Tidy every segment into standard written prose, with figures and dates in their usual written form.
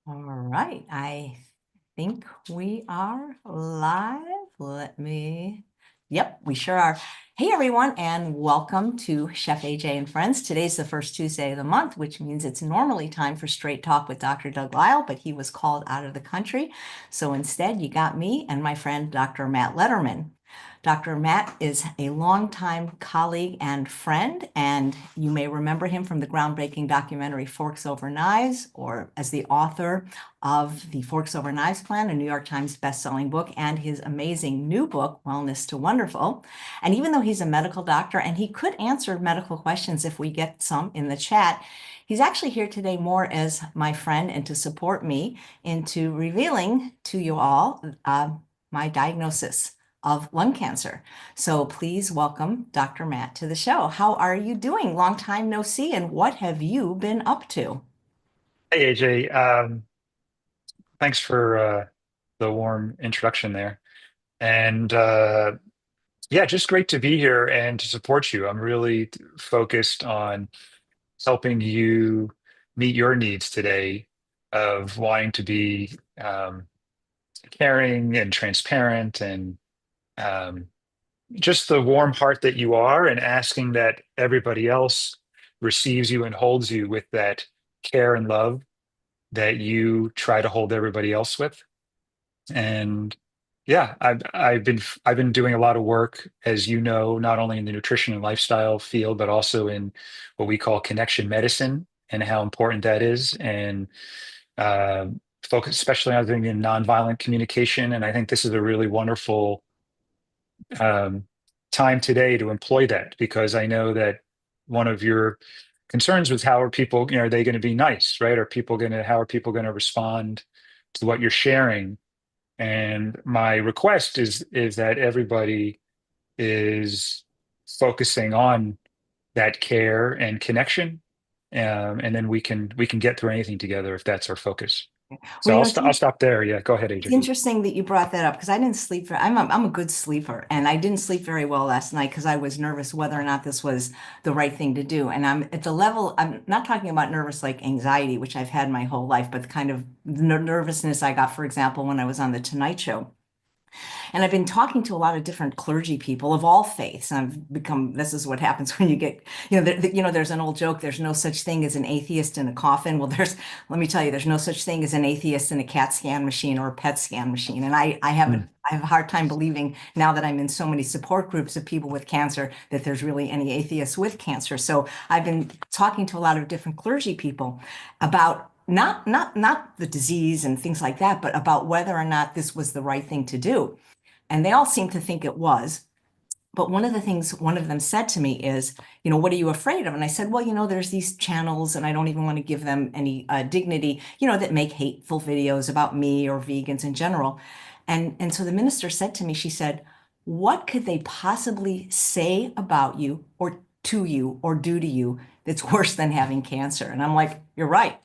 All right, I think we are live. Yep, we sure are. Hey everyone, and welcome to Chef AJ and Friends. Today's the first Tuesday of the month, which means it's normally time for Straight Talk with Dr. Doug Lisle, but he was called out of the country. So instead, you got me and my friend, Dr. Matt Lederman. Dr. Matt is a longtime colleague and friend, and you may remember him from the groundbreaking documentary Forks Over Knives, or as the author of the Forks Over Knives Plan, a New York Times bestselling book, and his amazing new book, Wellness to Wonderful. And even though he's a medical doctor and he could answer medical questions if we get some in the chat, he's actually here today more as my friend and to support me into revealing to you all my diagnosis of lung cancer. So please welcome Dr. Matt to the show. How are you doing? Long time no see, and what have you been up to? Hey AJ, thanks for the warm introduction there. And yeah, just great to be here and to support you. I'm really focused on helping you meet your needs today of wanting to be caring and transparent and um, just the warm heart that you are, and asking that everybody else receives you and holds you with that care and love that you try to hold everybody else with. And yeah, I've been doing a lot of work, as you know, not only in the nutrition and lifestyle field, but also in what we call connection medicine and how important that is. And uh, focus, especially on doing in nonviolent communication. And I think this is a really wonderful um, time today to employ that, because I know that one of your concerns was how are people, are they going to be nice, right? How are people going to respond to what you're sharing? And my request is that everybody is focusing on that care and connection, and then we can get through anything together if that's our focus. Well, So I'll stop there. Yeah, go ahead, it's AJ. interesting that you brought that up because I didn't sleep for, I'm a good sleeper, and I didn't sleep very well last night because I was nervous whether or not this was the right thing to do. And I'm at the level, I'm not talking about nervous like anxiety, which I've had my whole life, but the kind of nervousness I got, for example, when I was on the Tonight Show. And I've been talking to a lot of different clergy people of all faiths. And I've become, this is what happens when you get, there's an old joke, there's no such thing as an atheist in a coffin. Well, let me tell you, there's no such thing as an atheist in a CAT scan machine or a PET scan machine. And I have a hard time believing now that I'm in so many support groups of people with cancer that there's really any atheists with cancer. So I've been talking to a lot of different clergy people about not the disease and things like that, but about whether or not this was the right thing to do. And they all seem to think it was. But one of the things one of them said to me is, what are you afraid of? And I said, well, there's these channels, and I don't even want to give them any dignity, that make hateful videos about me or vegans in general. And so the minister said to me, she said, what could they possibly say about you or to you or do to you that's worse than having cancer? And I'm like, you're right.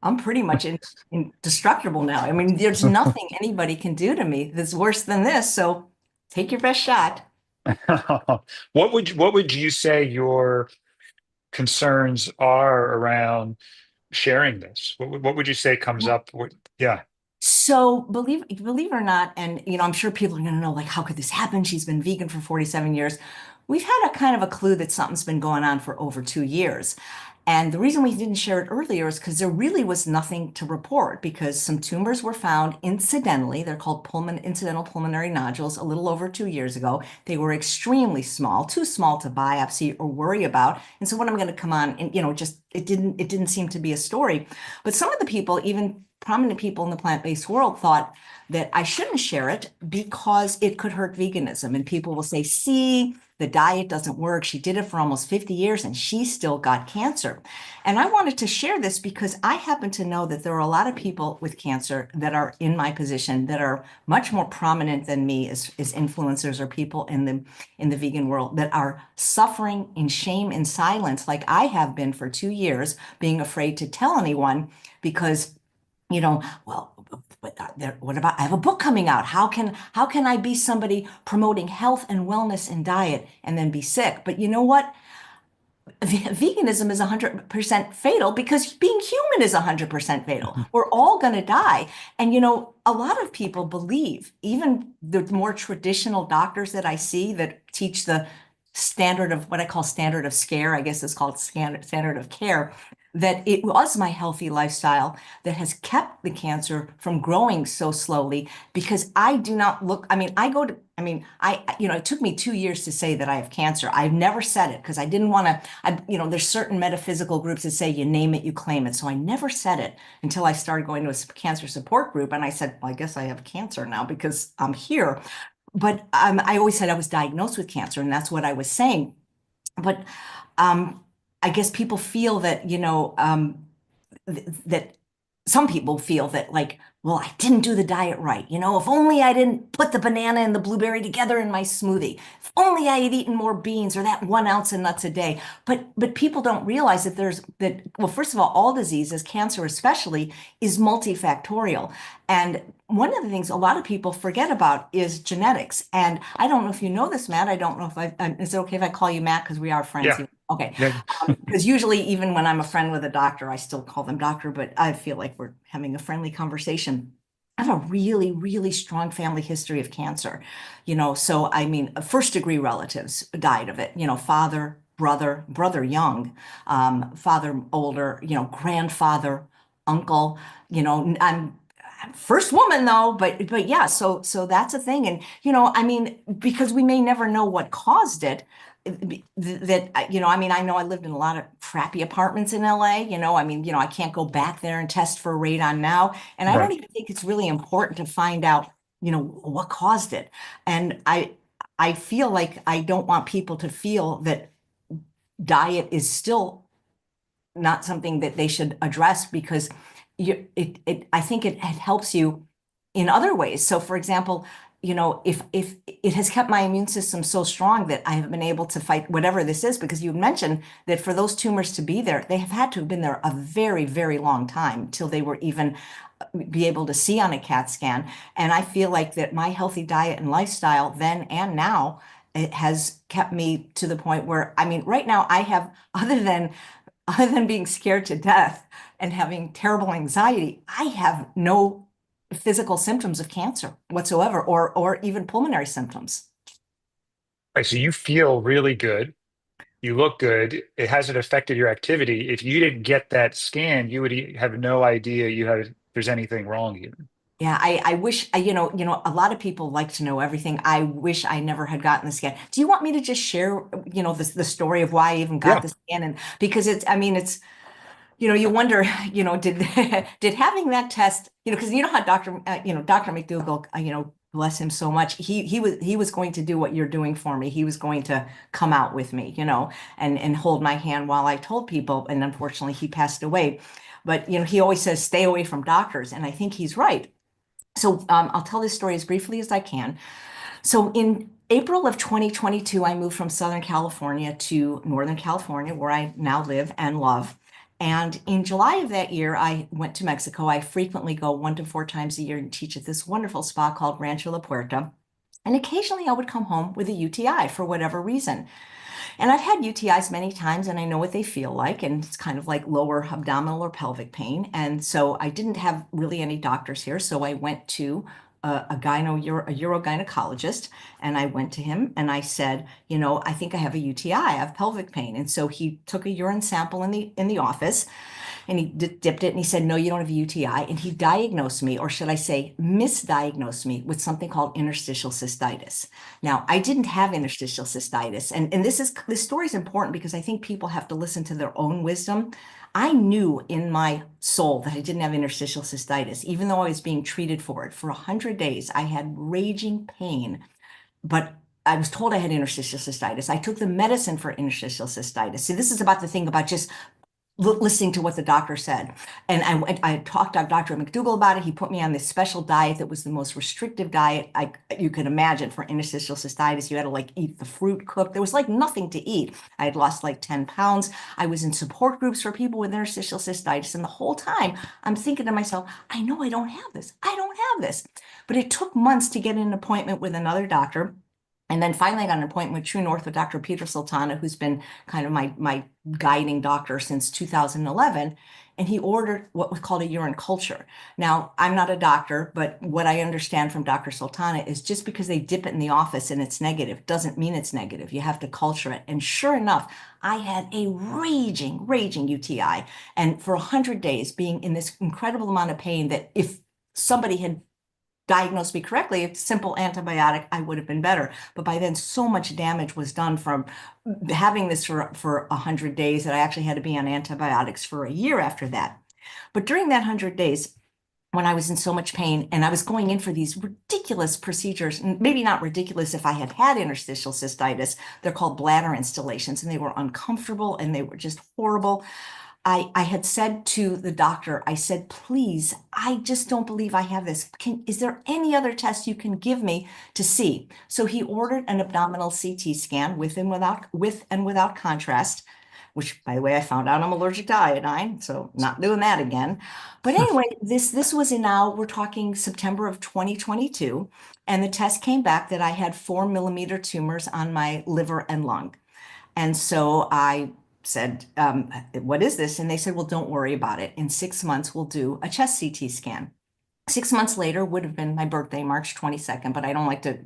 I'm pretty much indestructible now. I mean, there's nothing anybody can do to me that's worse than this. So take your best shot. What would you say your concerns are around sharing this? What would you say comes up? Yeah. So believe it or not, and I'm sure people are going to know, like, how could this happen? She's been vegan for 47 years. We've had a kind of a clue that something's been going on for over 2 years. And the reason we didn't share it earlier is because there really was nothing to report because some tumors were found incidentally. They're called incidental pulmonary nodules a little over 2 years ago. They were extremely small, too small to biopsy or worry about. And so when I'm going to come on and, just it didn't seem to be a story. But some of the people, even prominent people in the plant-based world, thought that I shouldn't share it because it could hurt veganism. And people will say, see, the diet doesn't work. She did it for almost 50 years and she still got cancer. And I wanted to share this because I happen to know that there are a lot of people with cancer that are in my position that are much more prominent than me as influencers or people in the vegan world that are suffering in shame and silence, like I have been for 2 years, being afraid to tell anyone because well, what about, I have a book coming out. How can I be somebody promoting health and wellness and diet and then be sick? But you know what? veganism is 100% fatal because being human is 100% fatal. We're all going to die. And, a lot of people believe, even the more traditional doctors that I see that teach the standard of what I call standard of scare, I guess it's called standard of care, that it was my healthy lifestyle that has kept the cancer from growing so slowly because I do not look, it took me 2 years to say that I have cancer. I've never said it because I didn't want to, there's certain metaphysical groups that say you name it, you claim it. So I never said it until I started going to a cancer support group. And I said, well, I guess I have cancer now because I'm here. But I always said I was diagnosed with cancer, and that's what I was saying. But I guess people feel that, that some people feel that like, well, I didn't do the diet right. If only I didn't put the banana and the blueberry together in my smoothie. If only I had eaten more beans or that 1 ounce of nuts a day. But people don't realize well, first of all diseases, cancer especially, is multifactorial. And one of the things a lot of people forget about is genetics. And I don't know if you know this, Matt. I don't know if is it okay if I call you Matt because we are friends? Yeah. Okay. Yeah. Because usually, even when I'm a friend with a doctor, I still call them doctor, but I feel like we're having a friendly conversation. I have a really, really strong family history of cancer, so first degree relatives died of it, father, brother young, father older, grandfather, uncle, I'm first woman though, but yeah, so that's a thing. And, because we may never know what caused it, I know I lived in a lot of crappy apartments in LA, I can't go back there and test for radon now. And I don't Right. even think it's really important to find out, what caused it. And I feel like I don't want people to feel that diet is still not something that they should address because I think it helps you in other ways. So for example, if it has kept my immune system so strong that I have been able to fight whatever this is, because you mentioned that for those tumors to be there, they have had to have been there a very, very long time till they were even be able to see on a CAT scan. And I feel like that my healthy diet and lifestyle then and now, it has kept me to the point where, right now I have, other than being scared to death and having terrible anxiety, I have no physical symptoms of cancer whatsoever, or even pulmonary symptoms. Right. So you feel really good. You look good. It hasn't affected your activity. If you didn't get that scan, you would have no idea there's anything wrong even. Yeah, I wish, a lot of people like to know everything. I wish I never had gotten the scan. Do you want me to just share, the story of why I even got Yeah. the scan? And because it's, you wonder, did did having that test, because how Dr. McDougall, bless him so much, he was going to do what you're doing for me. He was going to come out with me, and hold my hand while I told people. And unfortunately, he passed away. But he always says, stay away from doctors, and I think he's right. So I'll tell this story as briefly as I can. So in April of 2022, I moved from Southern California to Northern California, where I now live and love. And in July of that year, I went to Mexico. I frequently go 1 to 4 times a year and teach at this wonderful spa called Rancho La Puerta. And occasionally I would come home with a UTI for whatever reason. And I've had UTIs many times and I know what they feel like. And it's kind of like lower abdominal or pelvic pain. And so I didn't have really any doctors here. So I went to a urogynecologist, and I went to him and I said, I think I have a UTI, I have pelvic pain. And so he took a urine sample in the office, and he dipped it, and he said, no, you don't have a UTI. And he diagnosed me, or should I say, misdiagnosed me with something called interstitial cystitis. Now, I didn't have interstitial cystitis. And this story is important because I think people have to listen to their own wisdom. I knew in my soul that I didn't have interstitial cystitis, even though I was being treated for it. For 100 days, I had raging pain, but I was told I had interstitial cystitis. I took the medicine for interstitial cystitis. See, this is about the thing about just listening to what the doctor said. And I talked to Dr. McDougall about it. He put me on this special diet that was the most restrictive diet you could imagine for interstitial cystitis. You had to like eat the fruit cooked. There was like nothing to eat. I had lost like 10 pounds. I was in support groups for people with interstitial cystitis. And the whole time I'm thinking to myself, I know I don't have this. I don't have this. But it took months to get an appointment with another doctor. And then finally I got an appointment with True North with Dr. Peter Sultana, who's been kind of my guiding doctor since 2011. And he ordered what was called a urine culture. Now, I'm not a doctor, but what I understand from Dr. Sultana is just because they dip it in the office and it's negative doesn't mean it's negative. You have to culture it. And sure enough, I had a raging UTI. And for 100 days being in this incredible amount of pain that if somebody had diagnosed me correctly, a simple antibiotic, I would have been better. But by then, so much damage was done from having this for 100 days that I actually had to be on antibiotics for a year after that. But during that 100 days, when I was in so much pain and I was going in for these ridiculous procedures, maybe not ridiculous if I had had interstitial cystitis, they're called bladder installations, and they were uncomfortable and they were just horrible. I had said to the doctor, I said, please, I just don't believe I have this. Is there any other test you can give me to see? So he ordered an abdominal CT scan with and without contrast, which, by the way, I found out I'm allergic to iodine, so not doing that again. But anyway, this was now, we're talking September of 2022, and the test came back that I had 4 millimeter tumors on my liver and lung. And so I said, what is this? And they said, well, don't worry about it. In 6 months, we'll do a chest CT scan. 6 months later would have been my birthday, March 22nd, but I don't like to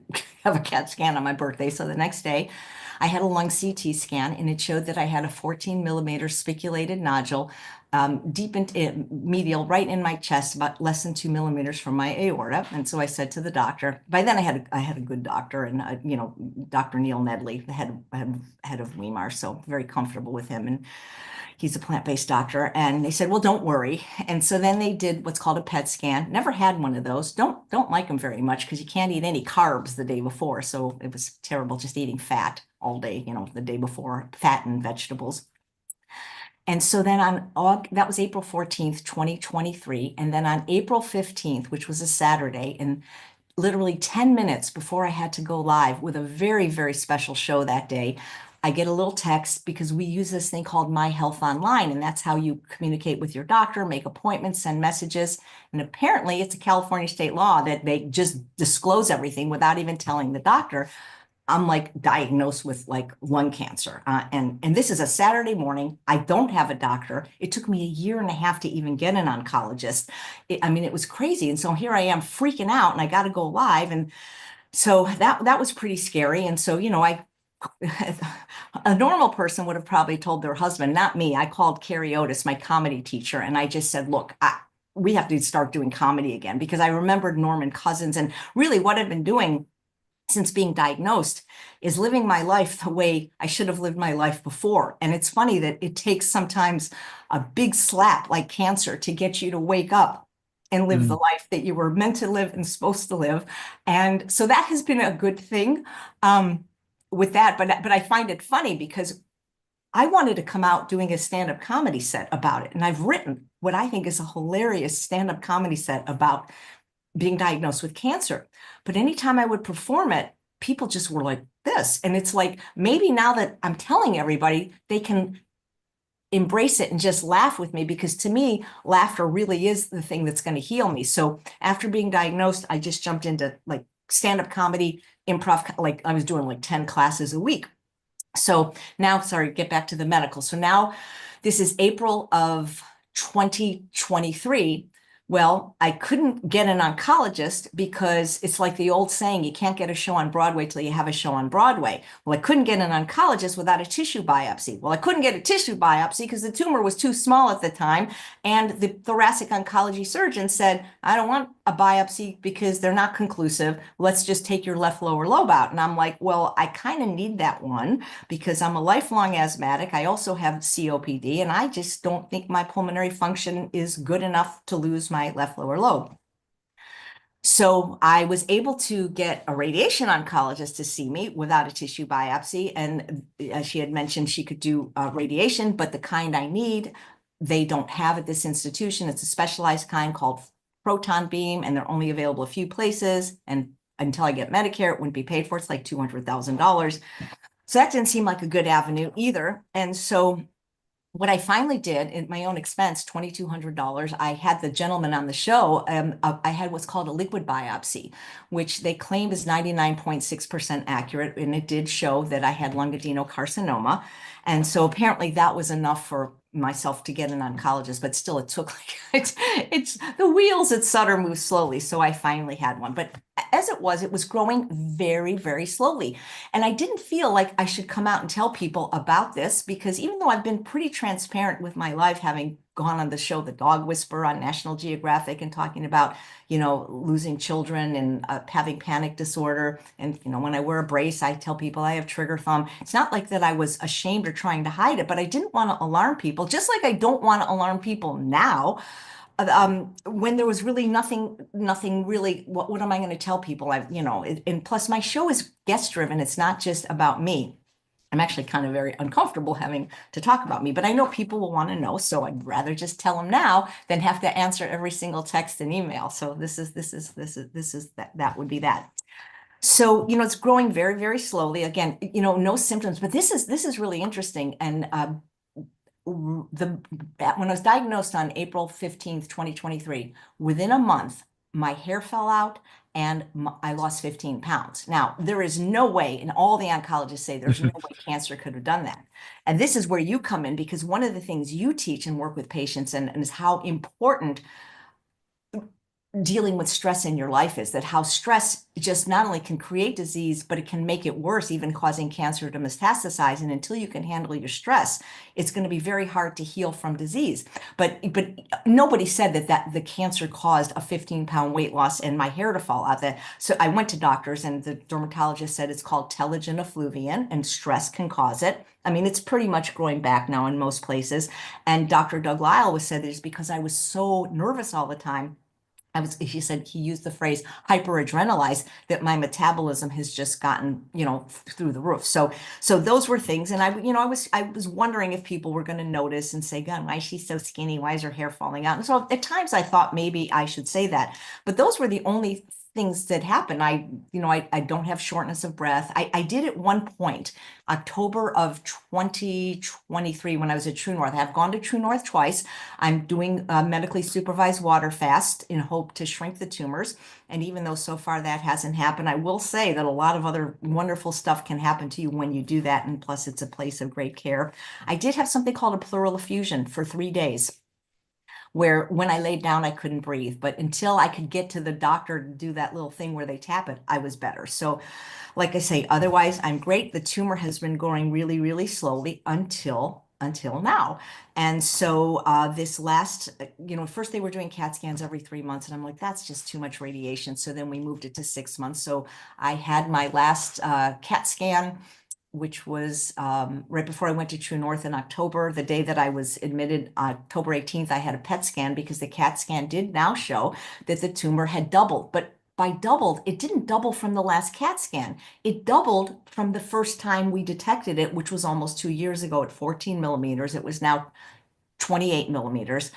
have a CAT scan on my birthday. So the next day, I had a lung CT scan, and it showed that I had a 14 millimeter spiculated nodule deep in medial, right in my chest, about less than 2 millimeters from my aorta. And so I said to the doctor, by then I had a good doctor, and Dr. Neil Nedley, the head of Weimar, so very comfortable with him. And he's a plant-based doctor. And they said, well, don't worry. And so then they did what's called a PET scan. Never had one of those. Don't like them very much because you can't eat any carbs the day before. So it was terrible just eating fat all day, the day before, fat and vegetables. And so then that was April 14th, 2023. And then on April 15th, which was a Saturday, and literally 10 minutes before I had to go live with a very, very special show that day, I get a little text because we use this thing called My Health Online, and that's how you communicate with your doctor, make appointments, send messages. And apparently it's a California state law that they just disclose everything without even telling the doctor. I'm like diagnosed with like lung cancer. And this is a Saturday morning. I don't have a doctor. It took me a year and a half to even get an oncologist. It was crazy. And so here I am freaking out, and I got to go live. And so that was pretty scary. And so, a normal person would have probably told their husband, not me. I called Carrie Otis, my comedy teacher, and I just said, look, we have to start doing comedy again, because I remembered Norman Cousins, and really what I've been doing since being diagnosed is living my life the way I should have lived my life before. And it's funny that it takes sometimes a big slap like cancer to get you to wake up and live the life that you were meant to live and supposed to live. And so that has been a good thing with that. But I find it funny because I wanted to come out doing a stand-up comedy set about it. And I've written what I think is a hilarious stand-up comedy set about being diagnosed with cancer. But anytime I would perform it, people just were like this. And it's like, maybe now that I'm telling everybody, they can embrace it and just laugh with me, because to me, laughter really is the thing that's going to heal me. So after being diagnosed, I just jumped into like stand-up comedy, improv, like I was doing like 10 classes a week. So now, sorry, get back to the medical. So now this is April of 2023. Well, I couldn't get an oncologist because it's like the old saying, you can't get a show on Broadway till you have a show on Broadway. Well, I couldn't get an oncologist without a tissue biopsy. Well, I couldn't get a tissue biopsy because the tumor was too small at the time. And the thoracic oncology surgeon said, I don't want a biopsy because they're not conclusive. Let's just take your left lower lobe out. And I'm like, well, I kind of need that one because I'm a lifelong asthmatic. I also have COPD, and I just don't think my pulmonary function is good enough to lose my left lower lobe. So I was able to get a radiation oncologist to see me without a tissue biopsy. And as she had mentioned, she could do radiation, but the kind I need, they don't have at this institution. It's a specialized kind called proton beam, and they're only available a few places. And until I get Medicare, it wouldn't be paid for. It's like $200,000. So that didn't seem like a good avenue either. And so what I finally did at my own expense, $2,200, I had the gentleman on the show. I had what's called a liquid biopsy, which they claim is 99.6% accurate. And it did show that I had lung adenocarcinoma. And so apparently that was enough for myself to get an oncologist, but still it took like, it's the wheels at Sutter move slowly. So I finally had one. But as it was growing very, very slowly. And I didn't feel like I should come out and tell people about this because even though I've been pretty transparent with my life, having gone on the show The Dog Whisperer on National Geographic and talking about, losing children and having panic disorder. And, when I wear a brace, I tell people I have trigger thumb. It's not like that I was ashamed or trying to hide it, but I didn't want to alarm people, just like I don't want to alarm people now when there was really nothing really, what am I going to tell people? And plus my show is guest driven. It's not just about me. I'm actually kind of very uncomfortable having to talk about me, but I know people will want to know. So I'd rather just tell them now than have to answer every single text and email. So that would be that. So, it's growing very, very slowly. Again, no symptoms, but this is really interesting. And when I was diagnosed on April 15th, 2023, within a month, my hair fell out and I lost 15 pounds. Now, there is no way, and all the oncologists say there's no way cancer could have done that. And this is where you come in, because one of the things you teach and work with patients and is how important dealing with stress in your life is, that how stress just not only can create disease, but it can make it worse, even causing cancer to metastasize. And until you can handle your stress, it's going to be very hard to heal from disease. But nobody said that the cancer caused a 15-pound weight loss and my hair to fall out. So I went to doctors and the dermatologist said it's called telogen effluvium and stress can cause it. I mean, it's pretty much growing back now in most places. And Dr. Doug Lyle was said it's because I was so nervous all the time. He said he used the phrase hyperadrenalized, that my metabolism has just gotten, through the roof. So those were things. And I was wondering if people were going to notice and say, God, why is she so skinny? Why is her hair falling out? And so at times I thought maybe I should say that, but those were the only things that happened. I don't have shortness of breath. I did at one point, October of 2023, when I was at True North. I've gone to True North twice. I'm doing a medically supervised water fast in hope to shrink the tumors. And even though so far that hasn't happened, I will say that a lot of other wonderful stuff can happen to you when you do that. And plus, it's a place of great care. I did have something called a pleural effusion for 3 days, where when I laid down, I couldn't breathe. But until I could get to the doctor to do that little thing where they tap it, I was better. So like I say, otherwise, I'm great. The tumor has been growing really, really slowly until now. And so this last, first they were doing CAT scans every 3 months. And I'm like, that's just too much radiation. So then we moved it to 6 months. So I had my last CAT scan, which was right before I went to True North in October. The day that I was admitted, October 18th, I had a PET scan because the CAT scan did now show that the tumor had doubled. But by doubled, it didn't double from the last CAT scan. It doubled from the first time we detected it, which was almost 2 years ago at 14 millimeters. It was now 28 millimeters.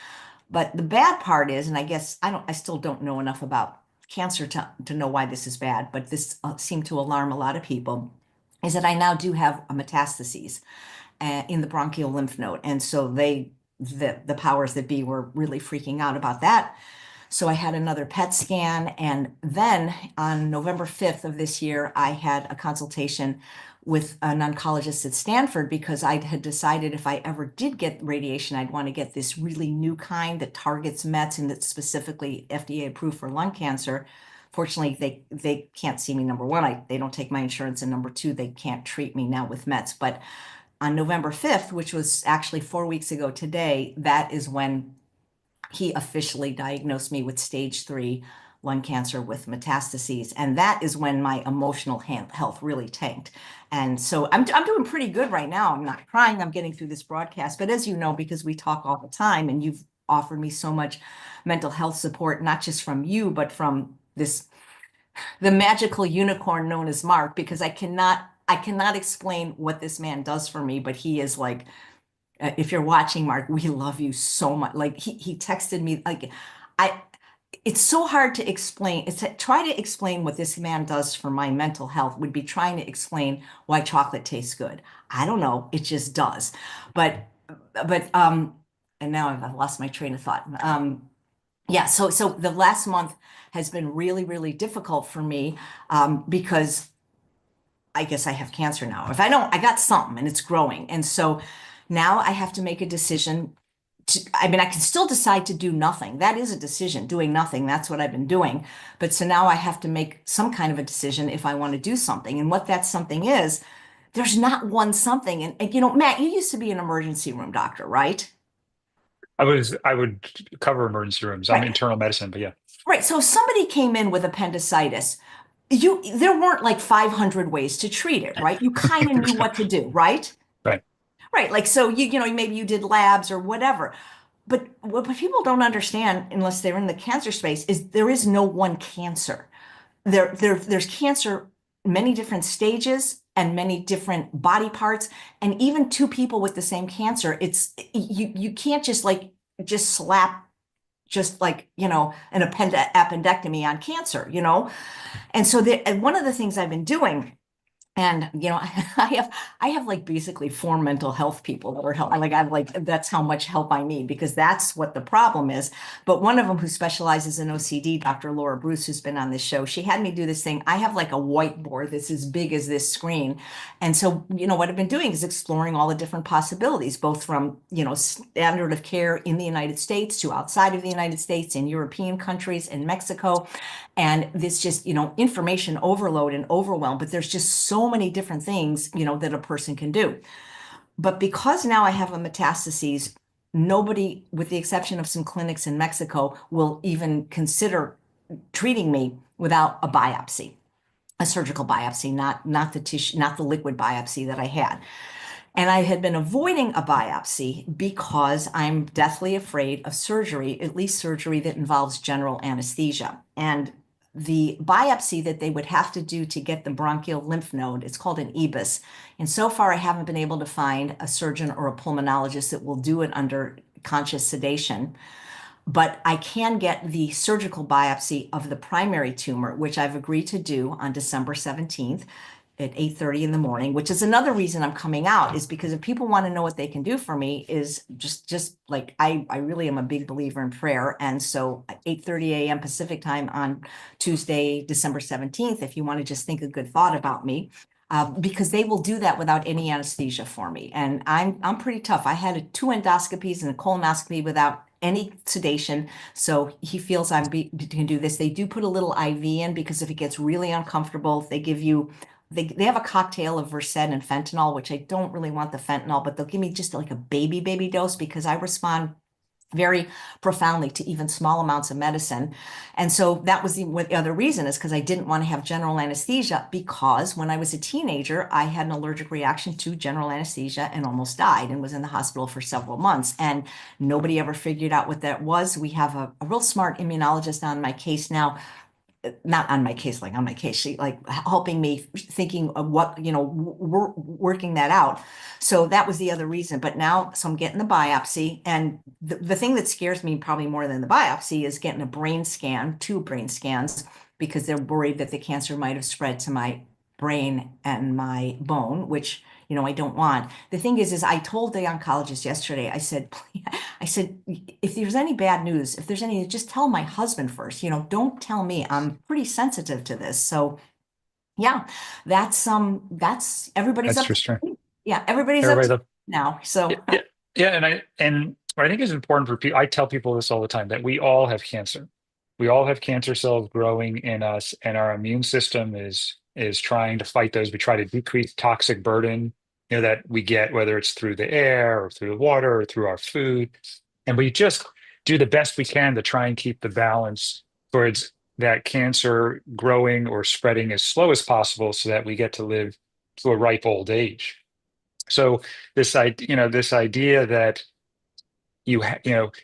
But the bad part is, and I guess I still don't know enough about cancer to know why this is bad, but this seemed to alarm a lot of people, is that I now do have a metastases in the bronchial lymph node. And so the powers that be were really freaking out about that. So I had another PET scan. And then on November 5th of this year, I had a consultation with an oncologist at Stanford because I had decided if I ever did get radiation, I'd want to get this really new kind that targets METs and that's specifically FDA approved for lung cancer. Fortunately, they can't see me. Number one, they don't take my insurance, and number two, they can't treat me now with METs. But on November 5th, which was actually 4 weeks ago today, that is when he officially diagnosed me with stage 3 lung cancer with metastases. And that is when my emotional health really tanked. And so I'm doing pretty good right now. I'm not crying. I'm getting through this broadcast. But as you know, because we talk all the time and you've offered me so much mental health support, not just from you, but from the magical unicorn known as Mark, because I cannot explain what this man does for me, but he is like, if you're watching, Mark, we love you so much. Like he texted me, like it's so hard to explain. Try to explain what this man does for my mental health would be trying to explain why chocolate tastes good. I don't know, it just does. But but and now I've lost my train of thought. Yeah, so the last month has been really, really difficult for me because I guess I have cancer now. If I don't, I got something and it's growing. And so now I have to make a decision I mean, I can still decide to do nothing. That is a decision, doing nothing. That's what I've been doing. But so now I have to make some kind of a decision if I want to do something. And what that something is, there's not one something. And you know, Matt, you used to be an emergency room doctor, right? I would cover emergency rooms. I'm Right. internal medicine, but yeah. Right. So if somebody came in with appendicitis, there weren't like 500 ways to treat it, right? You kind of knew what to do, right? Right. Right. Like, so maybe you did labs or whatever. But what people don't understand, unless they're in the cancer space, is there is no one cancer. There's cancer, many different stages and many different body parts, and even two people with the same cancer. You can't just slap just like an appendectomy on cancer. And so and one of the things I've been doing. And I have like basically four mental health people that are help. I've like that's how much help I need because that's what the problem is. But one of them who specializes in OCD, Dr. Laura Bruce, who's been on this show, she had me do this thing. I have like a whiteboard that's as big as this screen, and so what I've been doing is exploring all the different possibilities, both from standard of care in the United States to outside of the United States, in European countries, in Mexico. And this just, information overload and overwhelm, but there's just so many different things, that a person can do. But because now I have a metastases, nobody, with the exception of some clinics in Mexico, will even consider treating me without a biopsy, a surgical biopsy, not the tissue, not the liquid biopsy that I had. And I had been avoiding a biopsy because I'm deathly afraid of surgery, at least surgery that involves general anesthesia. And the biopsy that they would have to do to get the bronchial lymph node, it's called an EBUS. And so far, I haven't been able to find a surgeon or a pulmonologist that will do it under conscious sedation. But I can get the surgical biopsy of the primary tumor, which I've agreed to do on December 17th at 8:30 in the morning, which is another reason I'm coming out, is because if people want to know what they can do for me, is just like I really am a big believer in prayer. And so at 8:30 a.m. Pacific time on Tuesday, December 17th, if you want to just think a good thought about me, because they will do that without any anesthesia for me. And I'm pretty tough. I had two endoscopies and a colonoscopy without any sedation. So he feels can do this. They do put a little IV in because if it gets really uncomfortable, they give you they have a cocktail of Versed and fentanyl, which I don't really want the fentanyl, but they'll give me just like a baby dose because I respond very profoundly to even small amounts of medicine. And so that was the other reason is because I didn't want to have general anesthesia because when I was a teenager, I had an allergic reaction to general anesthesia and almost died and was in the hospital for several months. And nobody ever figured out what that was. We have a real smart immunologist on my case now, not on my case, like on my case sheet, like helping me thinking of what, working that out. So that was the other reason. But now, so I'm getting the biopsy. And the thing that scares me probably more than the biopsy is getting a brain scan, two brain scans, because they're worried that the cancer might have spread to my brain and my bone, which, I don't want. The thing is I told the oncologist yesterday, I said, if there's any bad news, if there's any, just tell my husband first, don't tell me. I'm pretty sensitive to this. So yeah, that's everybody's That's up. restraint. Yeah, everybody's up Everybody to love. now. Yeah, So yeah, yeah. And I think it's important for people. I tell people this all the time that we all have cancer. We all have cancer cells growing in us, and our immune system is trying to fight those. We try to decrease toxic burden, that we get, whether it's through the air or through the water or through our food. And we just do the best we can to try and keep the balance towards that cancer growing or spreading as slow as possible so that we get to live to a ripe old age. So this idea that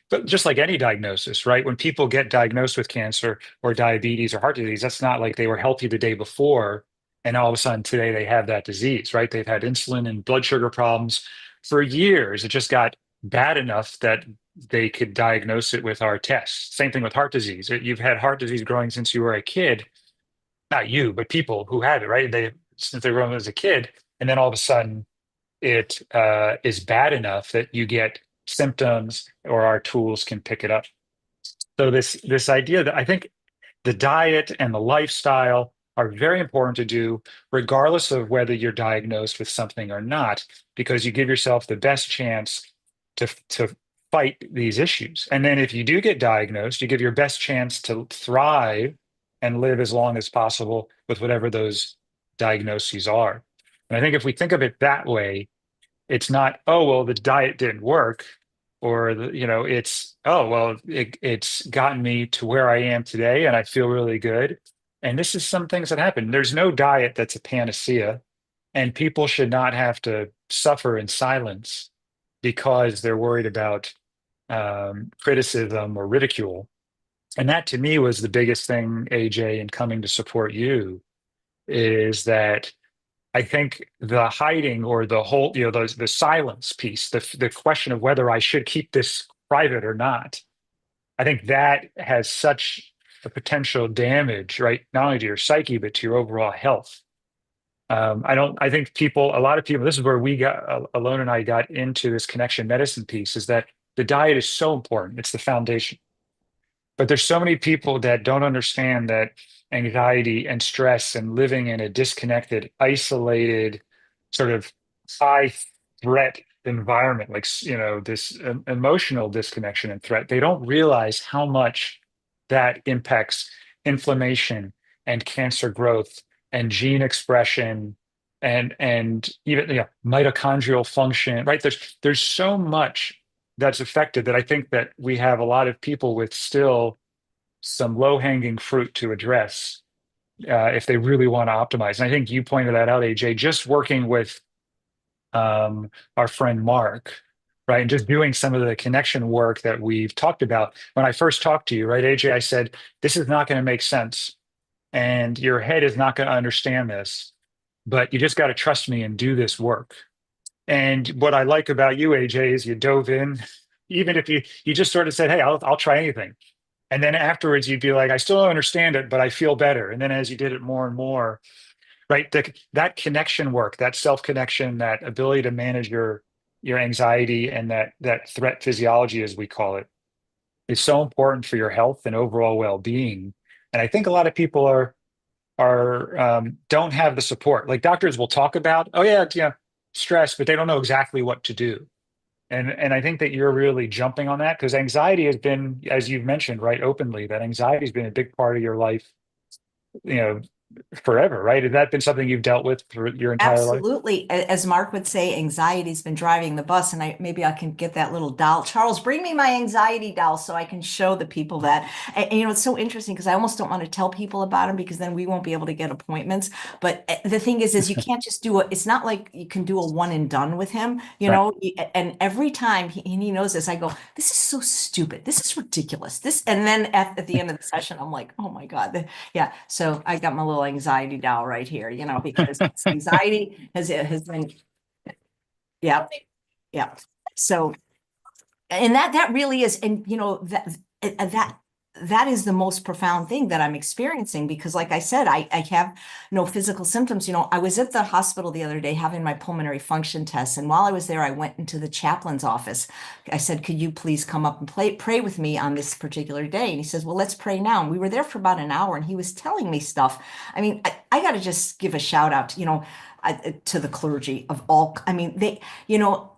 but just like any diagnosis, right? When people get diagnosed with cancer or diabetes or heart disease, that's not like they were healthy the day before, and all of a sudden today they have that disease, right? They've had insulin and blood sugar problems for years. It just got bad enough that they could diagnose it with our tests. Same thing with heart disease. You've had heart disease growing since you were a kid, not you, but people who had it, right? They since they were as a kid, and then all of a sudden it is bad enough that you get symptoms or our tools can pick it up. So this idea that I think the diet and the lifestyle are very important to do, regardless of whether you're diagnosed with something or not, because you give yourself the best chance to fight these issues. And then if you do get diagnosed, you give your best chance to thrive and live as long as possible with whatever those diagnoses are. And I think if we think of it that way, it's not, oh, well, the diet didn't work, or it's, oh, well, it's gotten me to where I am today and I feel really good. And this is some things that happen. There's no diet that's a panacea, and people should not have to suffer in silence because they're worried about criticism or ridicule. And that to me was the biggest thing, AJ, in coming to support you, is that I think the hiding or the whole, the silence piece, the question of whether I should keep this private or not, I think that has such a potential damage, right? Not only to your psyche, but to your overall health. I think a lot of people, this is where we got, Alon and I got into this connection medicine piece, is that the diet is so important. It's the foundation. But there's so many people that don't understand that anxiety and stress and living in a disconnected, isolated, sort of high threat environment, like, this emotional disconnection and threat, they don't realize how much that impacts inflammation and cancer growth and gene expression and even mitochondrial function, right? There's so much that's affected that I think that we have a lot of people with still some low-hanging fruit to address if they really want to optimize. And I think you pointed that out, AJ, just working with our friend Mark, right? And just doing some of the connection work that we've talked about. When I first talked to you, right, AJ, I said, this is not going to make sense. And your head is not going to understand this, but you just got to trust me and do this work. And what I like about you, AJ, is you dove in, even if you just sort of said, "Hey, I'll try anything," and then afterwards you'd be like, "I still don't understand it, but I feel better." And then as you did it more and more, right, that connection work, that self connection, that ability to manage your anxiety and that threat physiology, as we call it, is so important for your health and overall well being. And I think a lot of people don't have the support. Like doctors will talk about, oh yeah, stress, but they don't know exactly what to do. And I think that you're really jumping on that because anxiety has been, as you've mentioned, right, openly, that anxiety has been a big part of your life, you know, forever, right? Has that been something you've dealt with for your entire life? Absolutely. As Mark would say, anxiety's been driving the bus, and maybe I can get that little doll. Charles, bring me my anxiety doll so I can show the people that. And, it's so interesting because I almost don't want to tell people about him because then we won't be able to get appointments. But the thing is you can't just do it. It's not like you can do a one and done with him, Right. And every time and he knows this, I go, this is so stupid. This is ridiculous. And then at the end of the session, I'm like, oh my God. Yeah. So I got my little anxiety doll right here, because anxiety has been, yeah, yeah. So, and that really is, and that is the most profound thing that I'm experiencing because, like I said, I have no physical symptoms. I was at the hospital the other day having my pulmonary function test, and while I was there, I went into the chaplain's office. I said, "Could you please come up and pray with me on this particular day?" And he says, "Well, let's pray now." And we were there for about an hour, and he was telling me stuff. I mean, I got to just give a shout out, to the clergy of all. I mean, now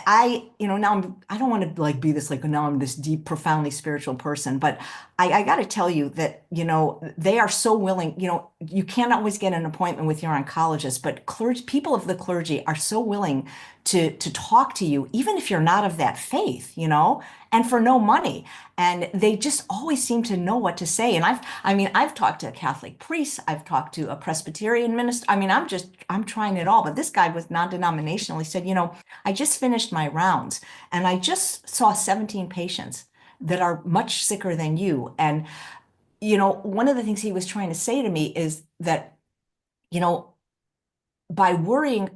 I don't want to like be this like now I'm this deep, profoundly spiritual person, but I got to tell you that, they are so willing, you can't always get an appointment with your oncologist, but people of the clergy are so willing to talk to you, even if you're not of that faith, and for no money. And they just always seem to know what to say. And I've talked to Catholic priests, I've talked to a Presbyterian minister. I mean, I'm trying it all. But this guy was non-denominational. He said, I just finished my rounds and I just saw 17 patients that are much sicker than you. And, one of the things he was trying to say to me is that, you know, by worrying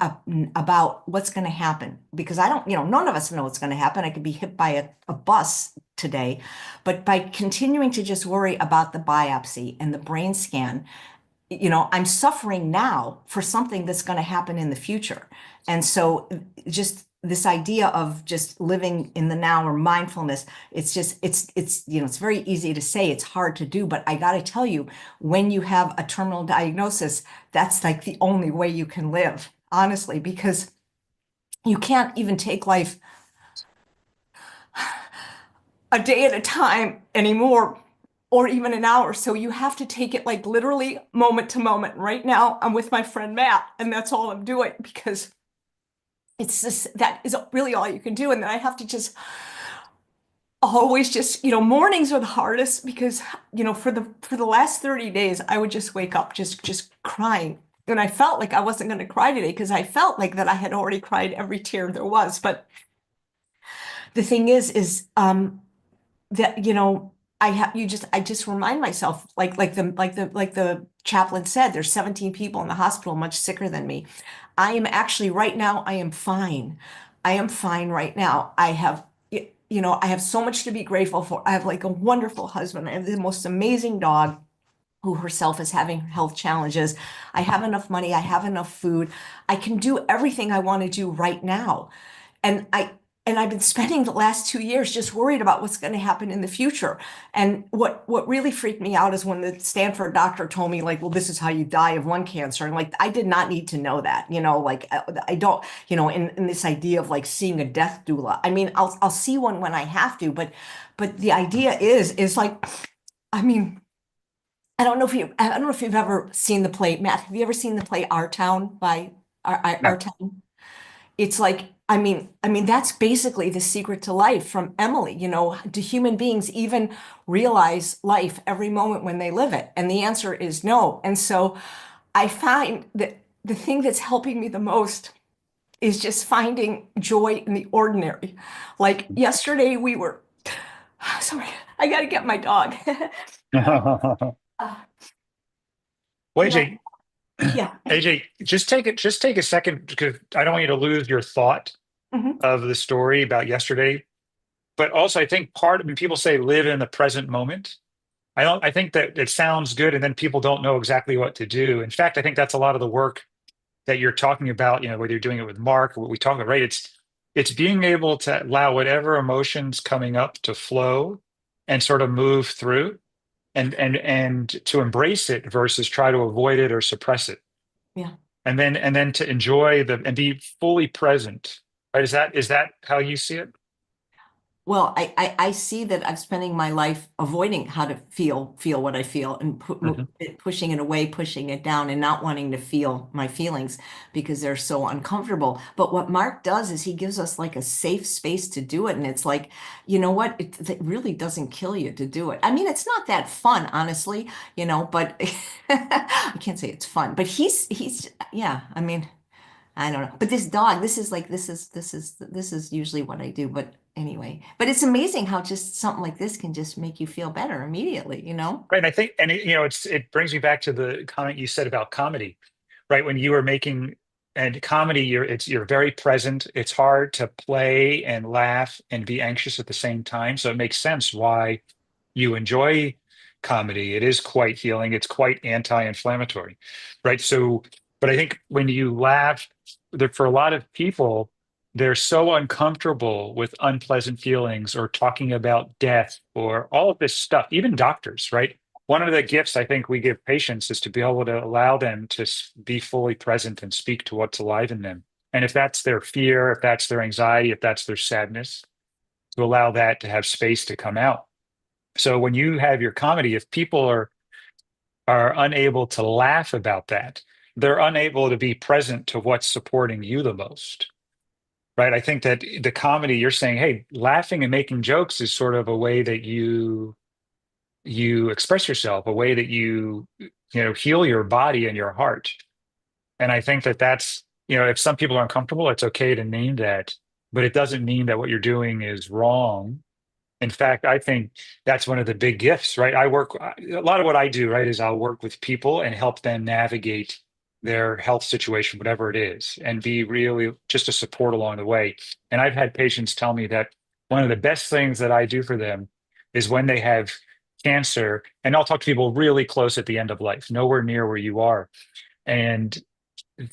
about what's going to happen, because I don't, none of us know what's going to happen. I could be hit by a bus today, but by continuing to just worry about the biopsy and the brain scan, I'm suffering now for something that's going to happen in the future. And so just this idea of just living in the now or mindfulness, it's just, it's very easy to say, it's hard to do, but I got to tell you, when you have a terminal diagnosis, that's like the only way you can live, honestly, because you can't even take life a day at a time anymore, or even an hour. So you have to take it like literally moment to moment. Right now, I'm with my friend Matt, and that's all I'm doing because it's just that is really all you can do. And then I have to just always just, mornings are the hardest because, for the last 30 days, I would just wake up just crying. And I felt like I wasn't going to cry today because I felt like that I had already cried every tear there was. But the thing is, that I just remind myself like the chaplain said, there's 17 people in the hospital much sicker than me. I am actually right now, I am fine. I am fine right now. I have so much to be grateful for. I have like a wonderful husband. I have the most amazing dog who herself is having health challenges. I have enough money. I have enough food. I can do everything I want to do right now. And I've been spending the last 2 years just worried about what's going to happen in the future. And what really freaked me out is when the Stanford doctor told me, like, well, this is how you die of lung cancer. And like, I did not need to know that, like I don't, in this idea of like seeing a death doula. I mean, I'll see one when I have to, but the idea is like, I mean, I don't know if you've ever seen the play, Matt. Have you ever seen the play Our Town by No. Our Town? It's like, I mean, that's basically the secret to life from Emily. Do human beings even realize life every moment when they live it? And the answer is no. And so I find that the thing that's helping me the most is just finding joy in the ordinary. Like yesterday, we were, sorry, I got to get my dog. Well, Uh, you know, AJ, yeah. AJ, just take a second because I don't want you to lose your thought Mhm. of the story about yesterday. But also, I think when people say live in the present moment, I think that it sounds good, and then people don't know exactly what to do. In fact, I think that's a lot of the work that you're talking about, whether you're doing it with Mark or what we talk about, right? It's being able to allow whatever emotions coming up to flow and sort of move through and to embrace it versus try to avoid it or suppress it. Yeah. And then to enjoy and be fully present. Right? Is that how you see it? Well, I see that I'm spending my life avoiding how to feel what I feel and Mhm. pushing it away, pushing it down, and not wanting to feel my feelings because they're so uncomfortable. But what Mark does is he gives us like a safe space to do it. And it's like, you know what? It really doesn't kill you to do it. I mean, it's not that fun, honestly, but I can't say it's fun, but yeah, I mean. I don't know. But this dog, this is usually what I do. But anyway, but it's amazing how just something like this can just make you feel better immediately, you know? Right. And I think, and it brings me back to the comment you said about comedy, right? When you were making and comedy, you're very present. It's hard to play and laugh and be anxious at the same time. So it makes sense why you enjoy comedy. It is quite healing. It's quite anti-inflammatory, right? So, but I think when you laugh, for a lot of people, they're so uncomfortable with unpleasant feelings or talking about death or all of this stuff, even doctors, right? One of the gifts I think we give patients is to be able to allow them to be fully present and speak to what's alive in them. And if that's their fear, if that's their anxiety, if that's their sadness, to allow that to have space to come out. So when you have your comedy, if people are unable to laugh about that, they're unable to be present to what's supporting you the most. Right. I think that the comedy you're saying, hey, laughing and making jokes is sort of a way that you express yourself, a way that you heal your body and your heart. And I think that if some people are uncomfortable, it's okay to name that, but it doesn't mean that what you're doing is wrong. In fact, I think that's one of the big gifts, right? A lot of what I do, right, is I'll work with people and help them navigate their health situation, whatever it is, and be really just a support along the way. And I've had patients tell me that one of the best things that I do for them is when they have cancer, and I'll talk to people really close at the end of life, nowhere near where you are. And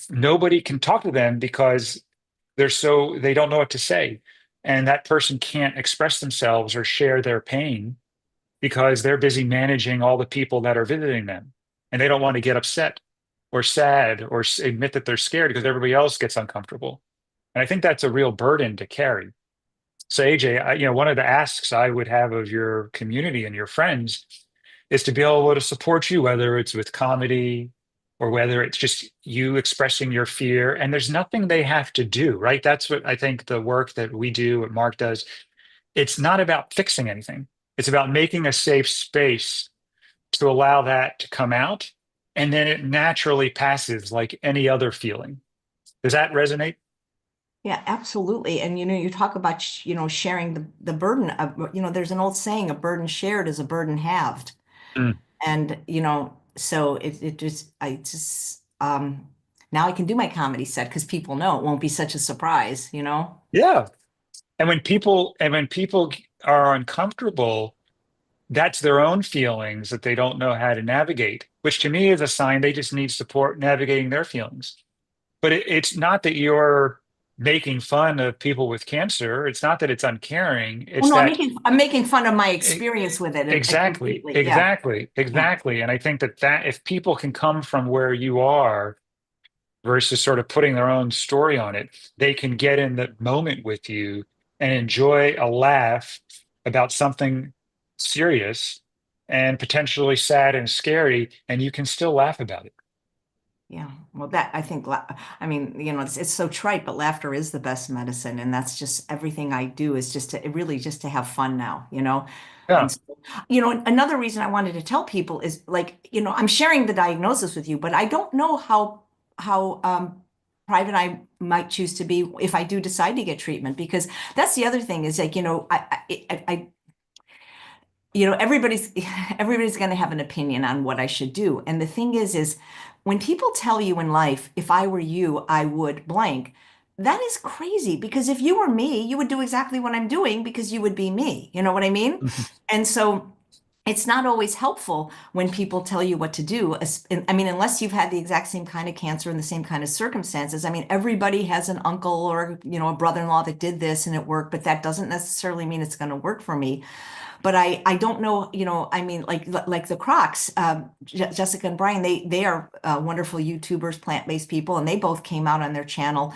nobody can talk to them because they don't know what to say. And that person can't express themselves or share their pain because they're busy managing all the people that are visiting them. And they don't want to get upset or sad or admit that they're scared because everybody else gets uncomfortable. And I think that's a real burden to carry. So AJ, one of the asks I would have of your community and your friends is to be able to support you, whether it's with comedy or whether it's just you expressing your fear. And there's nothing they have to do, right? That's what I think the work that we do, what Mark does, it's not about fixing anything. It's about making a safe space to allow that to come out. And then it naturally passes like any other feeling. Does that resonate? Yeah, absolutely. And you talk about sharing the burden of, there's an old saying, a burden shared is a burden halved. Mm. And so it just I just now I can do my comedy set because people know it won't be such a surprise. Yeah. And when people are uncomfortable, that's their own feelings that they don't know how to navigate, which to me is a sign they just need support navigating their feelings. But it's not that you're making fun of people with cancer. It's not that it's uncaring. Well, It's no, that I'm making fun of my e- experience with it exactly, completely. Yeah, exactly, yeah, exactly. And I think that if people can come from where you are versus sort of putting their own story on it, they can get in the moment with you and enjoy a laugh about something serious and potentially sad and scary, and you can still laugh about it. yeah. Well, that I think, I mean, it's so trite, but laughter is the best medicine, and that's just everything I do is just to really just to have fun now. And Yeah. so, another reason I wanted to tell people is like, I'm sharing the diagnosis with you, but I don't know how private I might choose to be if I do decide to get treatment, because that's the other thing is like, everybody's everybody's going to have an opinion on what I should do. And the thing is when people tell you in life, if I were you, I would blank. That is crazy because if you were me, you would do exactly what I'm doing because you would be me. You know what I mean? And so it's not always helpful when people tell you what to do. I mean, unless you've had the exact same kind of cancer in the same kind of circumstances. I mean, everybody has an uncle or, a brother-in-law that did this and it worked, but that doesn't necessarily mean it's going to work for me. But I don't know, I mean, like the Crocs, Jessica and Brian, they are wonderful YouTubers, plant-based people, and they both came out on their channel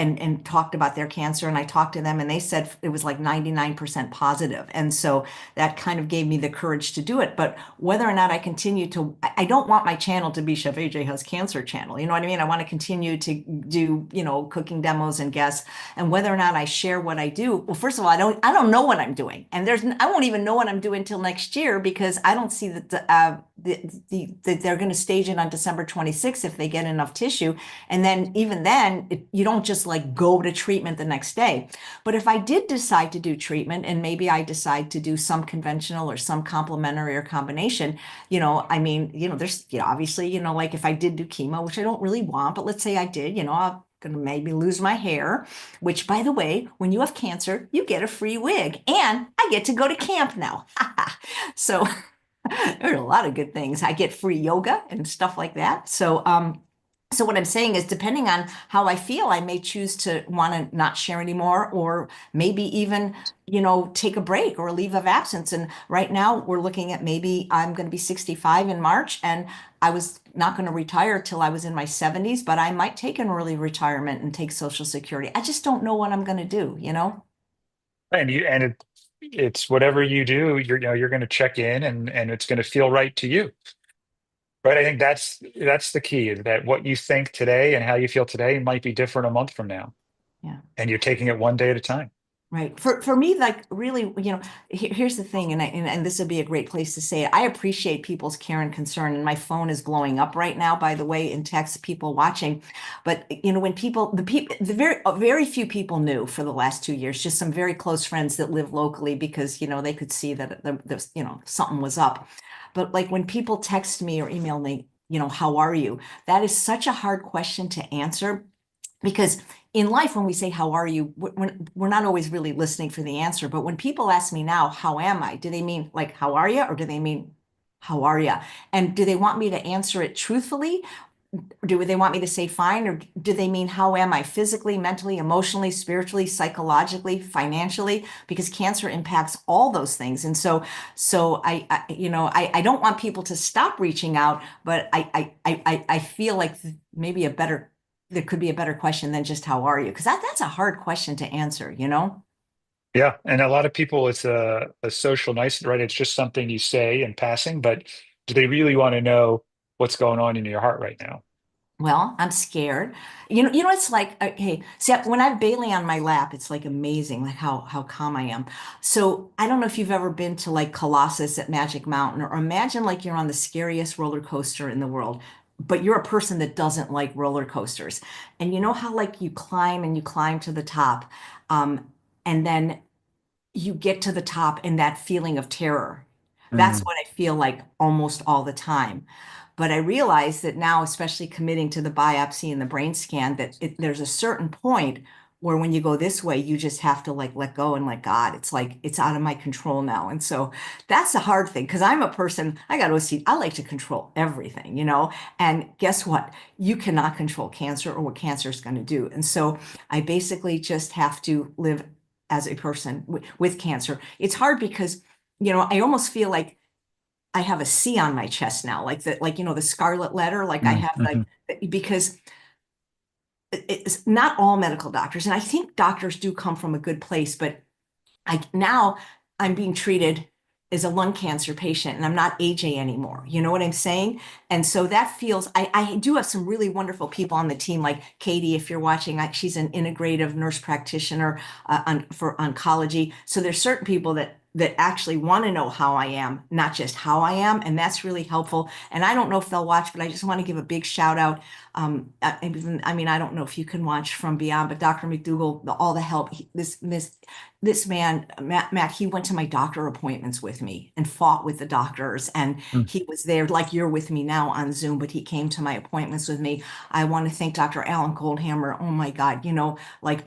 and talked about their cancer. And I talked to them, and they said it was like 99% positive. And so that kind of gave me the courage to do it. But whether or not I continue to, I don't want my channel to be Chef AJ Has Cancer channel. You know what I mean? I want to continue to do, cooking demos and guests. And whether or not I share what I do, well, first of all, I don't know what I'm doing, and I won't even know what I'm doing until next year because I don't see that they're going to stage it on December 26th if they get enough tissue, and then even then, you don't just like go to treatment the next day. But if I did decide to do treatment, and maybe I decide to do some conventional or some complementary or combination, I mean, there's, obviously, like if I did do chemo, which I don't really want, but let's say I did, I'm gonna maybe lose my hair, which by the way, when you have cancer, you get a free wig and I get to go to camp now. So there are a lot of good things. I get free yoga and stuff like that. So what I'm saying is depending on how I feel, I may choose to want to not share anymore, or maybe even, take a break or a leave of absence. And right now we're looking at maybe I'm going to be 65 in March, and I was not going to retire till I was in my 70s, but I might take an early retirement and take Social Security. I just don't know what I'm going to do. It's whatever you do, you're going to check in and it's going to feel right to you. Right. I think that's the key is that what you think today and how you feel today might be different a month from now. Yeah. And you're taking it one day at a time. Right. For me, like really, here's the thing, and this would be a great place to say it. I appreciate people's care and concern, and my phone is blowing up right now, by the way, in text people watching. But when the very few people knew for the last 2 years, just some very close friends that live locally because they could see that something was up. But like when people text me or email me, how are you? That is such a hard question to answer because in life, when we say, how are you? We're not always really listening for the answer. But when people ask me now, how am I? Do they mean like, how are you? Or do they mean, how are you? And do they want me to answer it truthfully? Do they want me to say fine, or do they mean how am I physically, mentally, emotionally, spiritually, psychologically, financially? Because cancer impacts all those things. And so I don't want people to stop reaching out, but I feel like maybe there could be a better question than just how are you? Because that's a hard question to answer, you know? Yeah, and a lot of people, it's a social nice, right? It's just something you say in passing, but do they really want to know what's going on in your heart right now? Well, I'm scared. It's like, hey, see, when I have Bailey on my lap, it's like amazing, like how calm I am. So I don't know if you've ever been to like Colossus at Magic Mountain, or imagine like you're on the scariest roller coaster in the world, but you're a person that doesn't like roller coasters. And you know how like you climb and you climb to the top, and then you get to the top and that feeling of terror. That's Mm, what I feel like almost all the time. But I realize that now, especially committing to the biopsy and the brain scan, that there's a certain point where when you go this way, you just have to like let go and let God. It's like it's out of my control now. And so that's the hard thing because I'm a person, I got OCD, I like to control everything, you know? And guess what? You cannot control cancer or what cancer is going to do. And so I basically just have to live as a person with cancer. It's hard because, I almost feel like I have a C on my chest now, like the scarlet letter, like I have mhm. because it's not all medical doctors, and I think doctors do come from a good place, but now I'm being treated as a lung cancer patient and I'm not AJ anymore. You know what I'm saying? And so that feels, I do have some really wonderful people on the team, like Katie, if you're watching, she's an integrative nurse practitioner for oncology. So there's certain people that actually want to know how I am, not just how I am. And that's really helpful. And I don't know if they'll watch, but I just want to give a big shout out. I mean, I don't know if you can watch from beyond, but Dr. McDougall, all the help, this man, Matt, he went to my doctor appointments with me and fought with the doctors. And Mm. he was there like you're with me now on Zoom, but he came to my appointments with me. I want to thank Dr. Alan Goldhammer. Oh my God, like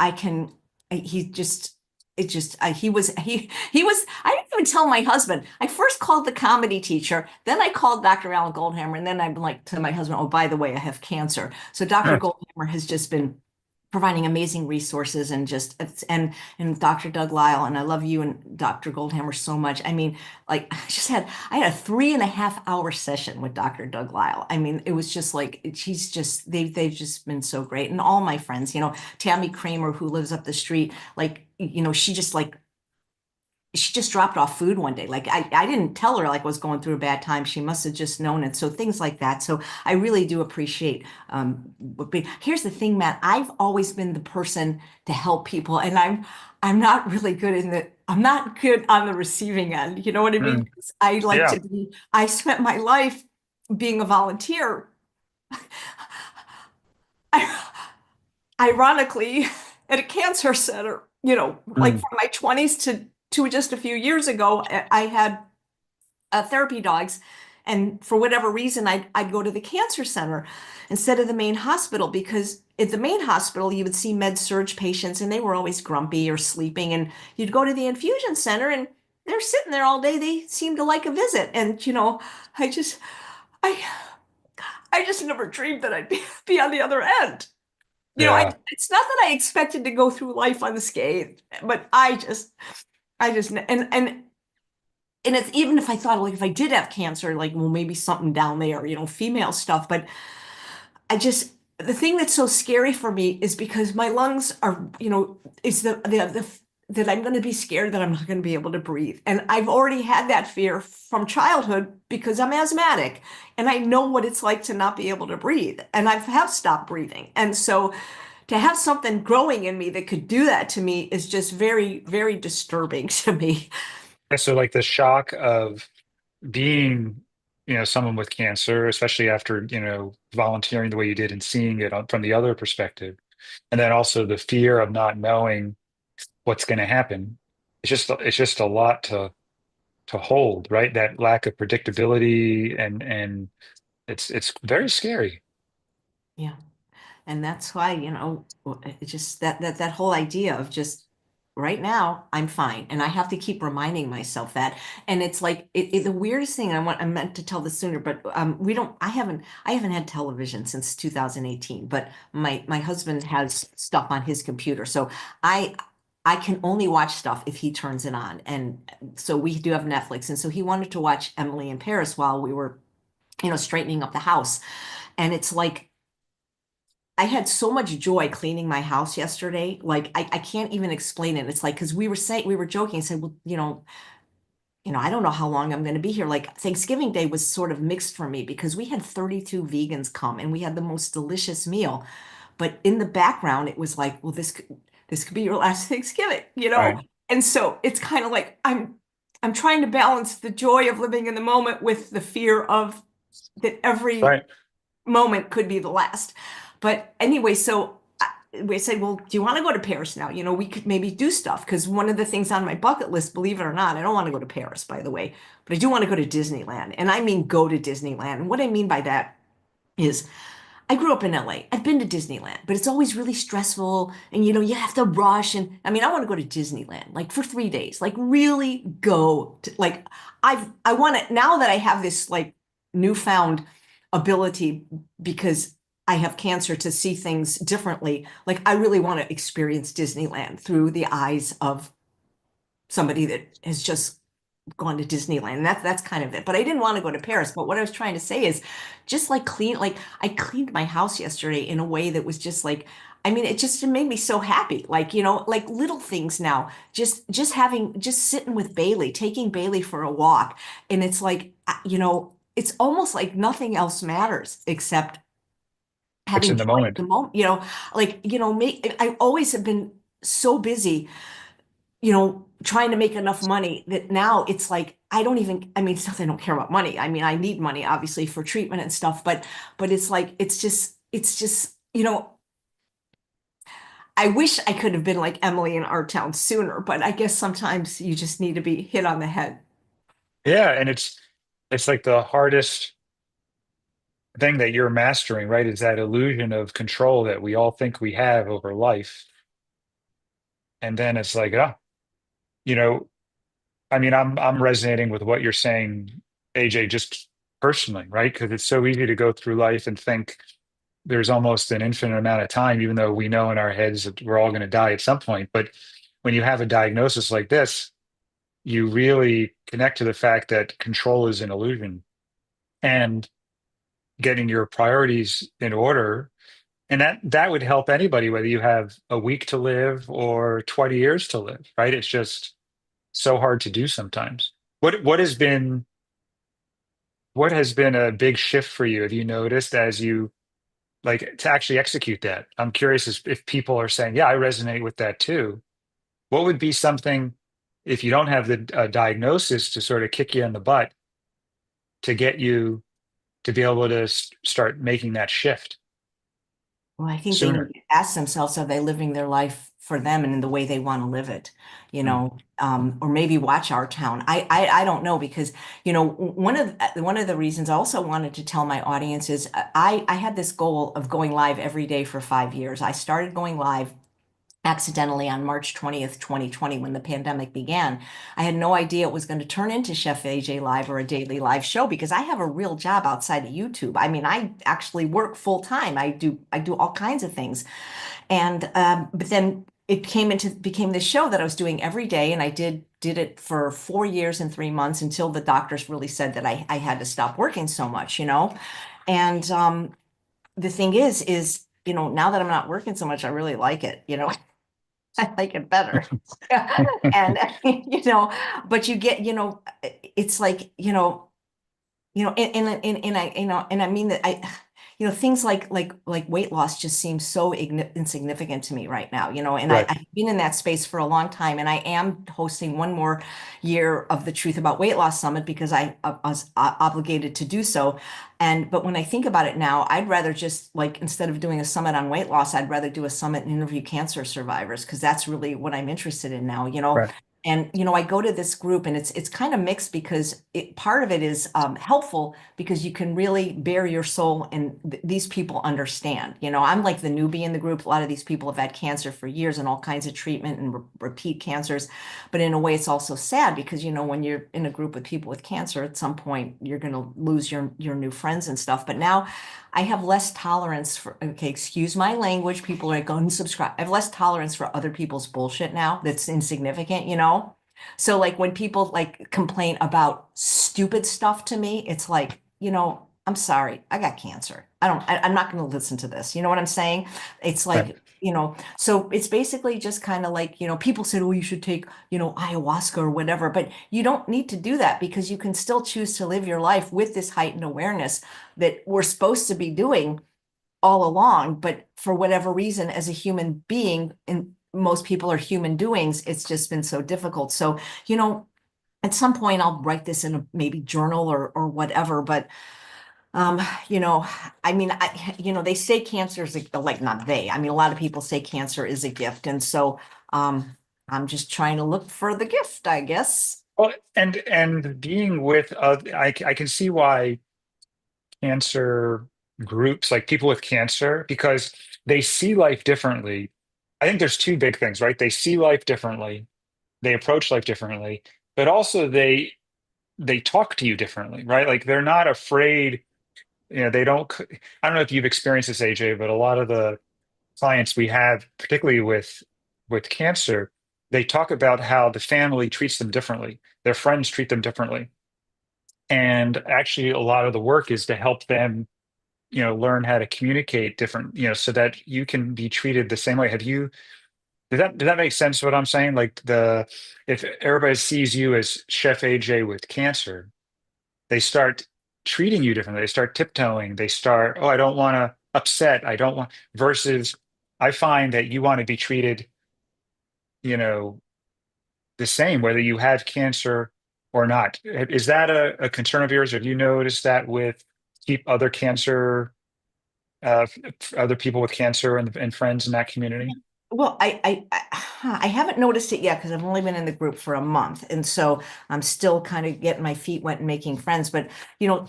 he just, it just, he was, I didn't even tell my husband. I first called the comedy teacher, then I called Dr. Alan Goldhammer, and then I'm like to my husband, oh, by the way, I have cancer. So Dr. Huh. Goldhammer has just been providing amazing resources and and Dr. Doug Lyle, and I love you and Dr. Goldhammer so much. I mean, like I had a 3.5 hour session with Dr. Doug Lyle. I mean, it was just like they've just been so great. And all my friends, Tammy Kramer, who lives up the street, like, she just dropped off food one day. Like I didn't tell her like I was going through a bad time. She must have just known it. So things like that. So I really do appreciate but here's the thing, Matt. I've always been the person to help people, and I'm not really good I'm not good on the receiving end. You know what I mean? Mm. 'Cause Yeah. I spent my life being a volunteer. Ironically, at a cancer center, like Mm. from my 20s to just a few years ago, I had therapy dogs. And for whatever reason, I'd go to the cancer center instead of the main hospital because at the main hospital, you would see med surge patients and they were always grumpy or sleeping. And you'd go to the infusion center and they're sitting there all day. They seem to like a visit. And, I just, I, I just never dreamed that I'd be on the other end. Yeah. It's not that I expected to go through life unscathed, but and it's even if I thought like if I did have cancer, like well maybe something down there, female stuff. But the thing that's so scary for me is because my lungs are, is that I'm going to be scared that I'm not going to be able to breathe. And I've already had that fear from childhood because I'm asthmatic and I know what it's like to not be able to breathe. And I have stopped breathing. And so to have something growing in me that could do that to me is just very, very disturbing to me. Yeah, so like the shock of being, someone with cancer, especially after, volunteering the way you did and seeing it from the other perspective, and then also the fear of not knowing what's going to happen. It's just a lot to hold, right? That lack of predictability and it's very scary. Yeah. And that's why, it just that whole idea of just right now, I'm fine. And I have to keep reminding myself that. And it's like the weirdest thing I meant to tell this sooner, but we don't I haven't had television since 2018, but my husband has stuff on his computer. So I I can only watch stuff if he turns it on. And so we do have Netflix. And so he wanted to watch Emily in Paris while we were, straightening up the house. And it's like I had so much joy cleaning my house yesterday. Like I can't even explain it. It's like because we were joking, said, well, I don't know how long I'm going to be here. Like Thanksgiving Day was sort of mixed for me because we had 32 vegans come and we had the most delicious meal. But in the background, it was like, well, this could be your last Thanksgiving, you know? Right. And so it's kind of like I'm trying to balance the joy of living in the moment with the fear of that every Right. moment could be the last. But anyway, so we said, well, do you want to go to Paris now? We could maybe do stuff because one of the things on my bucket list, believe it or not, I don't want to go to Paris, by the way, but I do want to go to Disneyland. And I mean, go to Disneyland. And what I mean by that is I grew up in LA. I've been to Disneyland, but it's always really stressful and you have to rush and I mean I want to go to Disneyland like for 3 days. Like really go to like I want to now that I have this like newfound ability because I have cancer to see things differently. Like I really want to experience Disneyland through the eyes of somebody that has just gone to Disneyland. And that's kind of it. But I didn't want to go to Paris. But what I was trying to say is just like like I cleaned my house yesterday in a way that was just like, I mean, it made me so happy. Like, like little things now, just sitting with Bailey, taking Bailey for a walk. And it's like, it's almost like nothing else matters except It's having in the joy in moment. the moment, I always have been so busy trying to make enough money that now it's like I don't even I mean it's not that I don't care about money. I mean I need money obviously for treatment and stuff, but it's like it's just I wish I could have been like Emily in Our Town sooner, but I guess sometimes you just need to be hit on the head. Yeah. And it's like the hardest thing that you're mastering, right? Is that illusion of control that we all think we have over life. And then it's like, you know, I mean, I'm resonating with what you're saying, AJ, just personally, right? Because it's so easy to go through life and think there's almost an infinite amount of time, even though we know in our heads that we're all going to die at some point. But when you have a diagnosis like this, you really connect to the fact that control is an illusion and getting your priorities in order. And that would help anybody, whether you have a week to live or 20 years to live, right? It's just so hard to do sometimes. What has been a big shift for you? Have you noticed as you like to actually execute that? I'm curious if people are saying, yeah, I resonate with that too. What would be something if you don't have the diagnosis to sort of kick you in the butt to get you to be able to start making that shift Well, I think they need sooner? to ask themselves, are they living their life for them and in the way they want to live it? Mm. Or maybe watch Our Town. I don't know because, one of the reasons I also wanted to tell my audience is I had this goal of going live every day for 5 years. I started going live accidentally on March 20th, 2020, when the pandemic began. I had no idea it was going to turn into Chef AJ Live or a daily live show because I have a real job outside of YouTube. I mean, I actually work full time. I do all kinds of things. And but then it became this show that I was doing every day, and I did it for 4 years and 3 months until the doctors really said that I had to stop working so much. And the thing is, now that I'm not working so much, I really like it. I like it better. And but you get, it's like, and I mean that things like weight loss just seem so insignificant to me right now, and Right, I've been in that space for a long time, and I am hosting one more year of the Truth About Weight Loss Summit because I was obligated to do so. But when I think about it now, I'd rather just like instead of doing a summit on weight loss, I'd rather do a summit and interview cancer survivors because that's really what I'm interested in now. right. And I go to this group, and it's kind of mixed because part of it is helpful because you can really bare your soul, and these people understand. I'm like the newbie in the group. A lot of these people have had cancer for years and all kinds of treatment and repeat cancers. But in a way, it's also sad because when you're in a group with people with cancer, at some point you're going to lose your new friends and stuff. But now I have less tolerance for, okay, excuse my language. People are like, unsubscribe. I have less tolerance for other people's bullshit now that's insignificant. So like when people like complain about stupid stuff to me, it's like, I'm sorry, I got cancer. I'm not going to listen to this. You know what I'm saying? It's Right. like, so it's basically just kind of like, people said, oh, you should take, ayahuasca or whatever, but you don't need to do that because you can still choose to live your life with this heightened awareness that we're supposed to be doing all along. But for whatever reason, as a human being, and most people are human doings, it's just been so difficult. So, at some point I'll write this in a maybe journal or whatever, but um, you know, I mean, they say cancer is like not they. I mean, a lot of people say cancer is a gift, and so I'm just trying to look for the gift, I guess. Well, and being with, I can see why cancer groups, like people with cancer, because they see life differently. I think there's two big things, right? They see life differently, they approach life differently, but also they talk to you differently, right? Like they're not afraid. They don't. I don't know if you've experienced this, AJ, but a lot of the clients we have, particularly with cancer, they talk about how the family treats them differently, their friends treat them differently, and actually a lot of the work is to help them learn how to communicate different, so that you can be treated the same way. Does that make sense what I'm saying? Like if everybody sees you as Chef AJ with cancer, they start treating you differently. They start tiptoeing. They start, oh, I don't want to upset. I don't want, versus I find that you want to be treated, you know, the same, whether you have cancer or not. Is that a concern of yours? Have you noticed that with keep other cancer, other people with cancer and friends in that community? Well, I haven't noticed it yet because I've only been in the group for a month, and so I'm still kind of getting my feet wet and making friends. But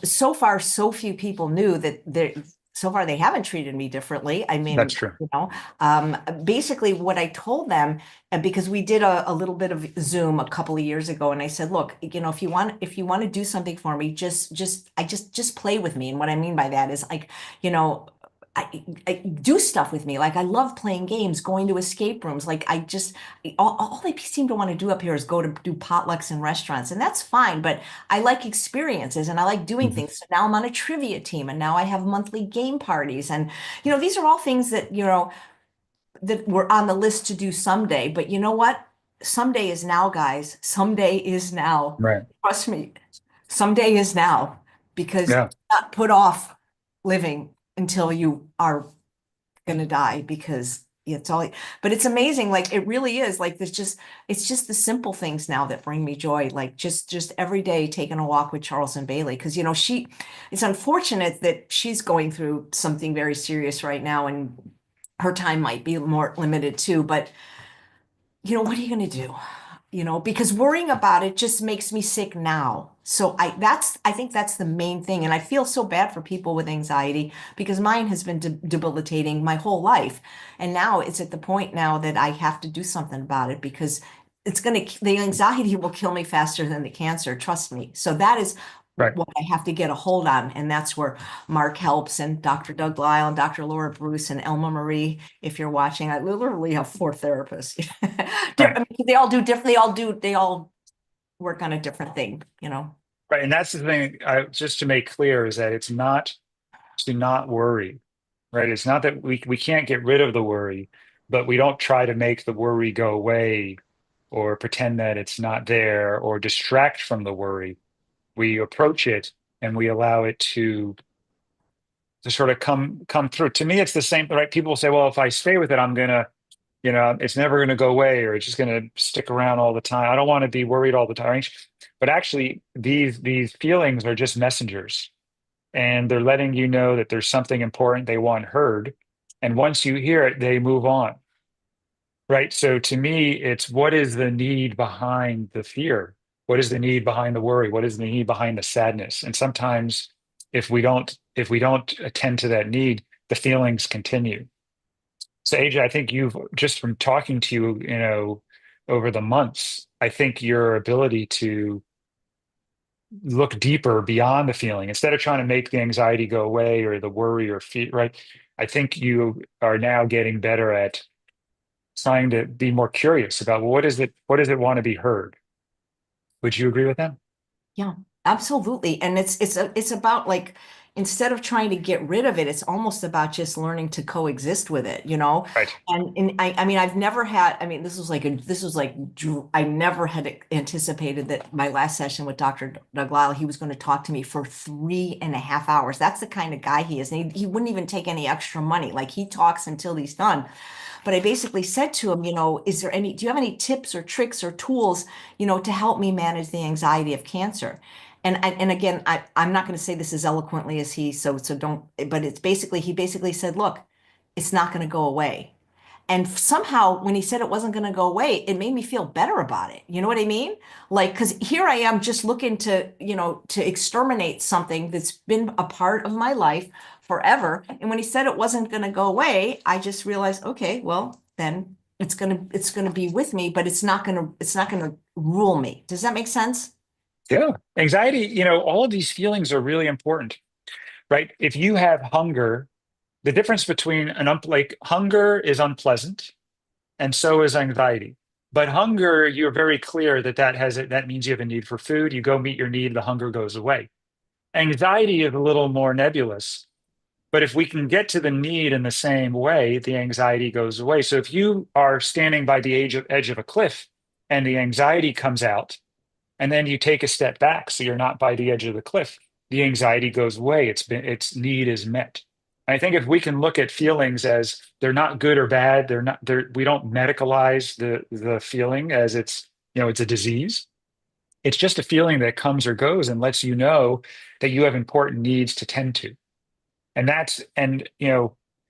so far, so few people knew that they so far they haven't treated me differently. I That's mean, true. basically what I told them, because we did a little bit of Zoom a couple of years ago, and I said, look, if you want to do something for me, just play with me. And what I mean by that is like, you know. I do stuff with me. Like I love playing games, going to escape rooms. Like all they seem to want to do up here is go to do potlucks in restaurants, and that's fine. But I like experiences and I like doing Mhm. things. So now I'm on a trivia team, and now I have monthly game parties, and these are all things that were on the list to do someday. But you know what? Someday is now, guys. Someday is now. Right. Trust me. Someday is now because Yeah. not put off living until you are gonna die because it's all, but it's amazing. Like it really is like it's just the simple things now that bring me joy. Like just every day taking a walk with Charles and Bailey. Cause it's unfortunate that she's going through something very serious right now and her time might be more limited too. But what are you gonna do? Because worrying about it just makes me sick now. So I think that's the main thing. And I feel so bad for people with anxiety because mine has been debilitating my whole life. And now it's at the point now that I have to do something about it because the anxiety will kill me faster than the cancer, trust me. So that is Right. what I have to get a hold on. And that's where Mark helps and Dr. Doug Lyle and Dr. Laura Bruce and Elma Marie, if you're watching. I literally have four therapists. Right. I mean, they all do different, they all work on a different thing. Right. And that's the thing, just to make clear, is that it's not to not worry, right? It's not that we can't get rid of the worry, but we don't try to make the worry go away or pretend that it's not there or distract from the worry. We approach it and we allow it to sort of come through. To me, it's the same, right? People say, well, if I stay with it, I'm gonna, it's never gonna go away, or it's just gonna stick around all the time. I don't want to be worried all the time. But actually, these feelings are just messengers, and they're letting you know that there's something important they want heard. And once you hear it, they move on. right? So to me, it's what is the need behind the fear? What is the need behind the worry? What is the need behind the sadness? And sometimes if we don't attend to that need, the feelings continue. So AJ, I think you've just from talking to you, over the months, I think your ability to look deeper beyond the feeling instead of trying to make the anxiety go away or the worry or fear, right? I think you are now getting better at trying to be more curious about, well, what does it want to be heard? Would you agree with that? Yeah, absolutely. And it's about like instead of trying to get rid of it, it's almost about just learning to coexist with it, you know? Right. And I mean I've never had, I mean this was like I never had anticipated that my last session with Dr. Doug Lyle, he was going to talk to me for 3.5 hours. That's the kind of guy he is. And he wouldn't even take any extra money. Like he talks until he's done. But I basically said to him, do you have any tips or tricks or tools, to help me manage the anxiety of cancer? And again, I'm not going to say this as eloquently as he, so don't, but he basically said, look, it's not going to go away. And somehow when he said it wasn't going to go away, it made me feel better about it. You know what I mean? Like, because here I am just looking to exterminate something that's been a part of my life forever. And when he said it wasn't going to go away, I just realized, okay, well, then it's going to be with me, but it's not going to rule me. Does that make sense? Yeah. Anxiety, all of these feelings are really important, right? If you have hunger, the difference between like hunger is unpleasant and so is anxiety. But hunger, you're very clear that means you have a need for food. You go meet your need, the hunger goes away. Anxiety is a little more nebulous, but if we can get to the need in the same way, the anxiety goes away. So if you are standing by the edge of a cliff and the anxiety comes out, and then you take a step back so you're not by the edge of the cliff, the anxiety goes away. Its need is met. I think if we can look at feelings as they're not good or bad, we don't medicalize the feeling as it's a disease. It's just a feeling that comes or goes and lets you know that you have important needs to tend to. And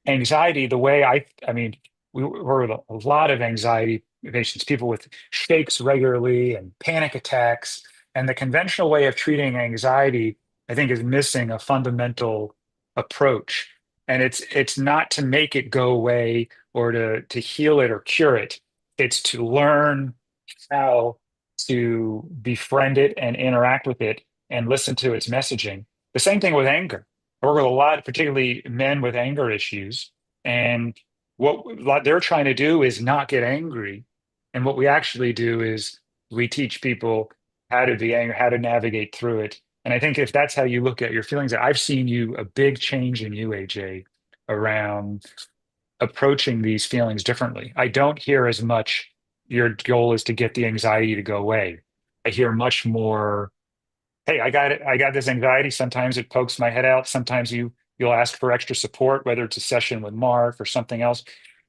anxiety, the way I mean, we're with a lot of anxiety patients, people with shakes regularly and panic attacks. And the conventional way of treating anxiety, I think, is missing a fundamental approach. And it's not to make it go away or to heal it or cure it. It's to learn how to befriend it and interact with it and listen to its messaging. The same thing with anger. I work with a lot, particularly men with anger issues. And what they're trying to do is not get angry. And what we actually do is we teach people how to be angry, how to navigate through it. And I think if that's how you look at your feelings, I've seen a big change in you, AJ, around approaching these feelings differently. I don't hear as much your goal is to get the anxiety to go away. I hear much more, hey, I got it. I got this anxiety. Sometimes it pokes my head out. Sometimes you'll ask for extra support, whether it's a session with Mark or something else.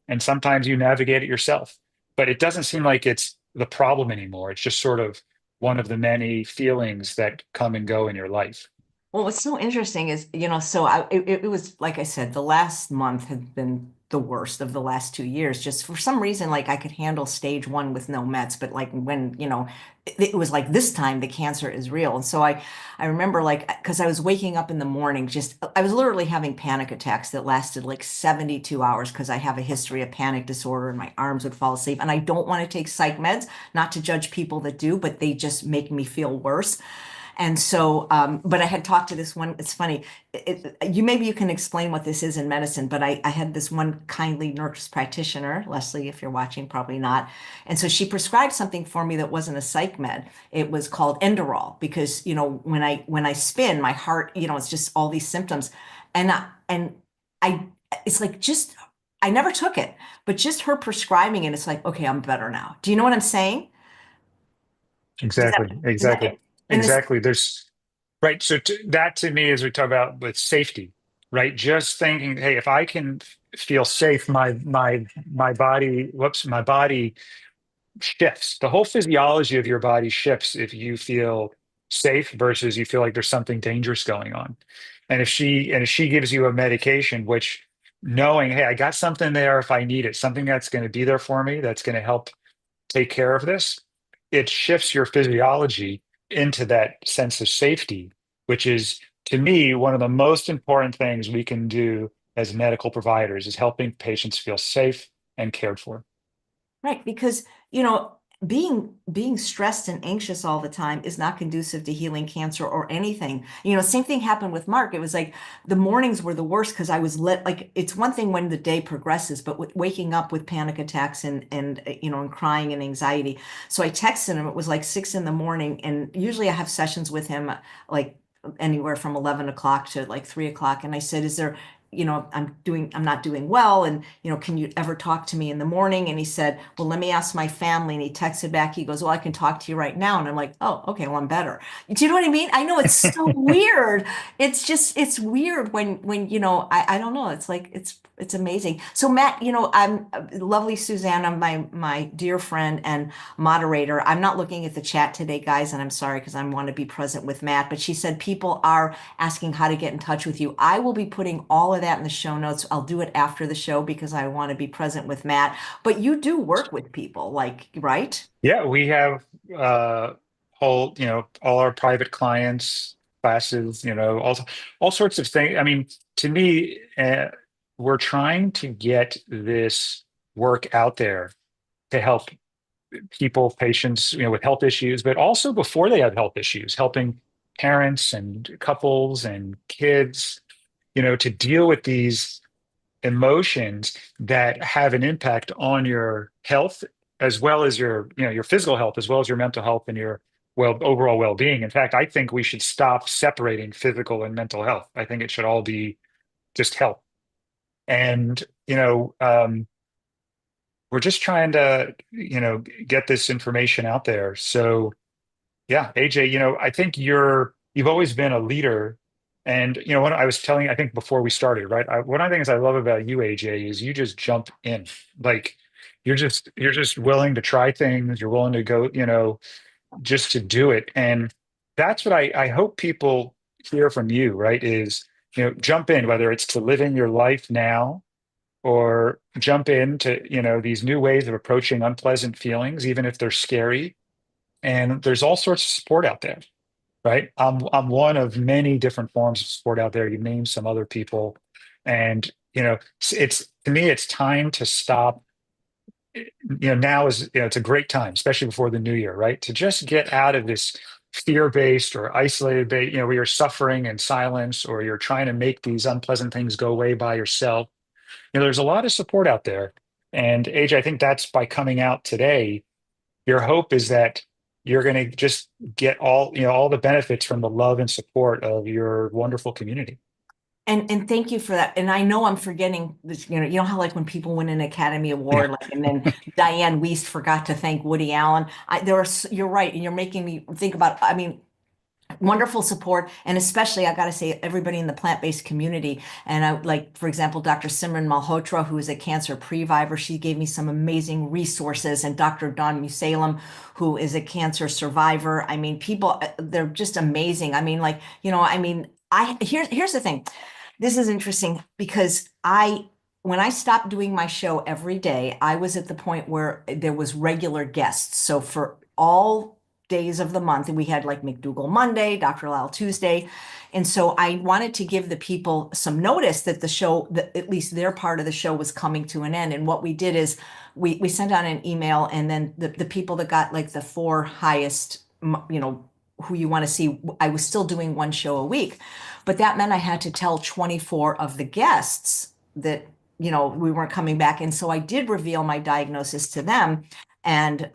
And sometimes you navigate it yourself. But it doesn't seem like it's the problem anymore. It's just sort of one of the many feelings that come and go in your life. Well, what's so interesting is, so it was like I said, the last month had been the worst of the last 2 years. Just for some reason, like I could handle stage one with no meds, but like when, it was like this time the cancer is real. And so I remember like, because I was waking up in the morning, I was literally having panic attacks that lasted like 72 hours because I have a history of panic disorder and my arms would fall asleep. And I don't want to take psych meds, not to judge people that do, but they just make me feel worse. And so, but I had talked to this one, it's funny, maybe you can explain what this is in medicine, but I had this one kindly nurse practitioner, Leslie, if you're watching, probably not. And so she prescribed something for me that wasn't a psych med. It was called Enderol because, when I spin, my heart, it's just all these symptoms. And it's like just, I never took it, but just her prescribing it, it's like, okay, I'm better now. Do you know what I'm saying? Does that, Exactly, does that, exactly, and this, exactly. Right. So that to me, as we talk about with safety, right? Just thinking, hey, if I can feel safe, my body shifts. The whole physiology of your body shifts if you feel safe versus you feel like there's something dangerous going on. And if she gives you a medication, which knowing, hey, I got something there if I need it, something that's going to be there for me, that's going to help take care of this, it shifts your physiology into that sense of safety, which is, to me, one of the most important things we can do as medical providers is helping patients feel safe and cared for. Right, because being stressed and anxious all the time is not conducive to healing cancer or anything. Same thing happened with Mark. It was like the mornings were the worst because I was lit. Like it's one thing when the day progresses, but with waking up with panic attacks and crying and anxiety. So I texted him. It was like 6 in the morning, and usually I have sessions with him like anywhere from 11 o'clock to like 3 o'clock. And I said, "Is there?" I'm not doing well. And, can you ever talk to me in the morning? And he said, well, let me ask my family. And he texted back. He goes, well, I can talk to you right now. And I'm like, oh, okay, well, I'm better. Do you know what I mean? I know it's so weird. It's weird when I don't know. It's like, it's amazing. So Matt, I'm lovely Susanna, my dear friend and moderator. I'm not looking at the chat today, guys, and I'm sorry because I want to be present with Matt, but she said people are asking how to get in touch with you. I will be putting all of that in the show notes. I'll do it after the show because I want to be present with Matt. But you do work with people, like, right? Yeah, we have whole, all our private clients, classes, all sorts of things. I mean, to me, we're trying to get this work out there to help people, patients, with health issues, but also before they have health issues, helping parents and couples and kids, to deal with these emotions that have an impact on your health as well as your physical health, as well as your mental health and your overall well-being. In fact, I think we should stop separating physical and mental health. I think it should all be just health. And, we're just trying to, get this information out there. So yeah, AJ, I think you've always been a leader. And what I was telling you, I think before we started, right? One of the things I love about you, AJ, is you just jump in. Like you're just willing to try things. You're willing to go, just to do it. And that's what I hope people hear from you, right? Is, jump in, whether it's to living your life now or jump into, these new ways of approaching unpleasant feelings, even if they're scary. And there's all sorts of support out there, right? I'm one of many different forms of support out there. You name some other people, and it's to me, it's time to stop. Now is it's a great time, especially before the new year, right? To just get out of this fear-based or isolated base, where you're suffering in silence or you're trying to make these unpleasant things go away by yourself. There's a lot of support out there, and AJ, I think that's by coming out today your hope is that you're going to just get all the benefits from the love and support of your wonderful community. And thank you for that. And I know I'm forgetting this, how like when people win an Academy Yeah. Award, like, and then Diane Wiest forgot to thank Woody Allen. You're right, and you're making me think about, I mean, wonderful support, and especially I got to say everybody in the plant-based community. And I like, for example, Dr. Simran Malhotra, who is a cancer previvor. She gave me some amazing resources, and Dr. Don Musalem, who is a cancer survivor. I mean, people, they're just amazing. I mean, like, I mean, here's the thing. This is interesting because when I stopped doing my show every day, I was at the point where there was regular guests. So for all days of the month, and we had like McDougall Monday, Dr. Lal Tuesday. And so I wanted to give the people some notice that the show, that at least their part of the show was coming to an end. And what we did is we sent out an email, and then the people that got like the four highest, who you want to see, I was still doing one show a week. But that meant I had to tell 24 of the guests that, we weren't coming back. And so I did reveal my diagnosis to them and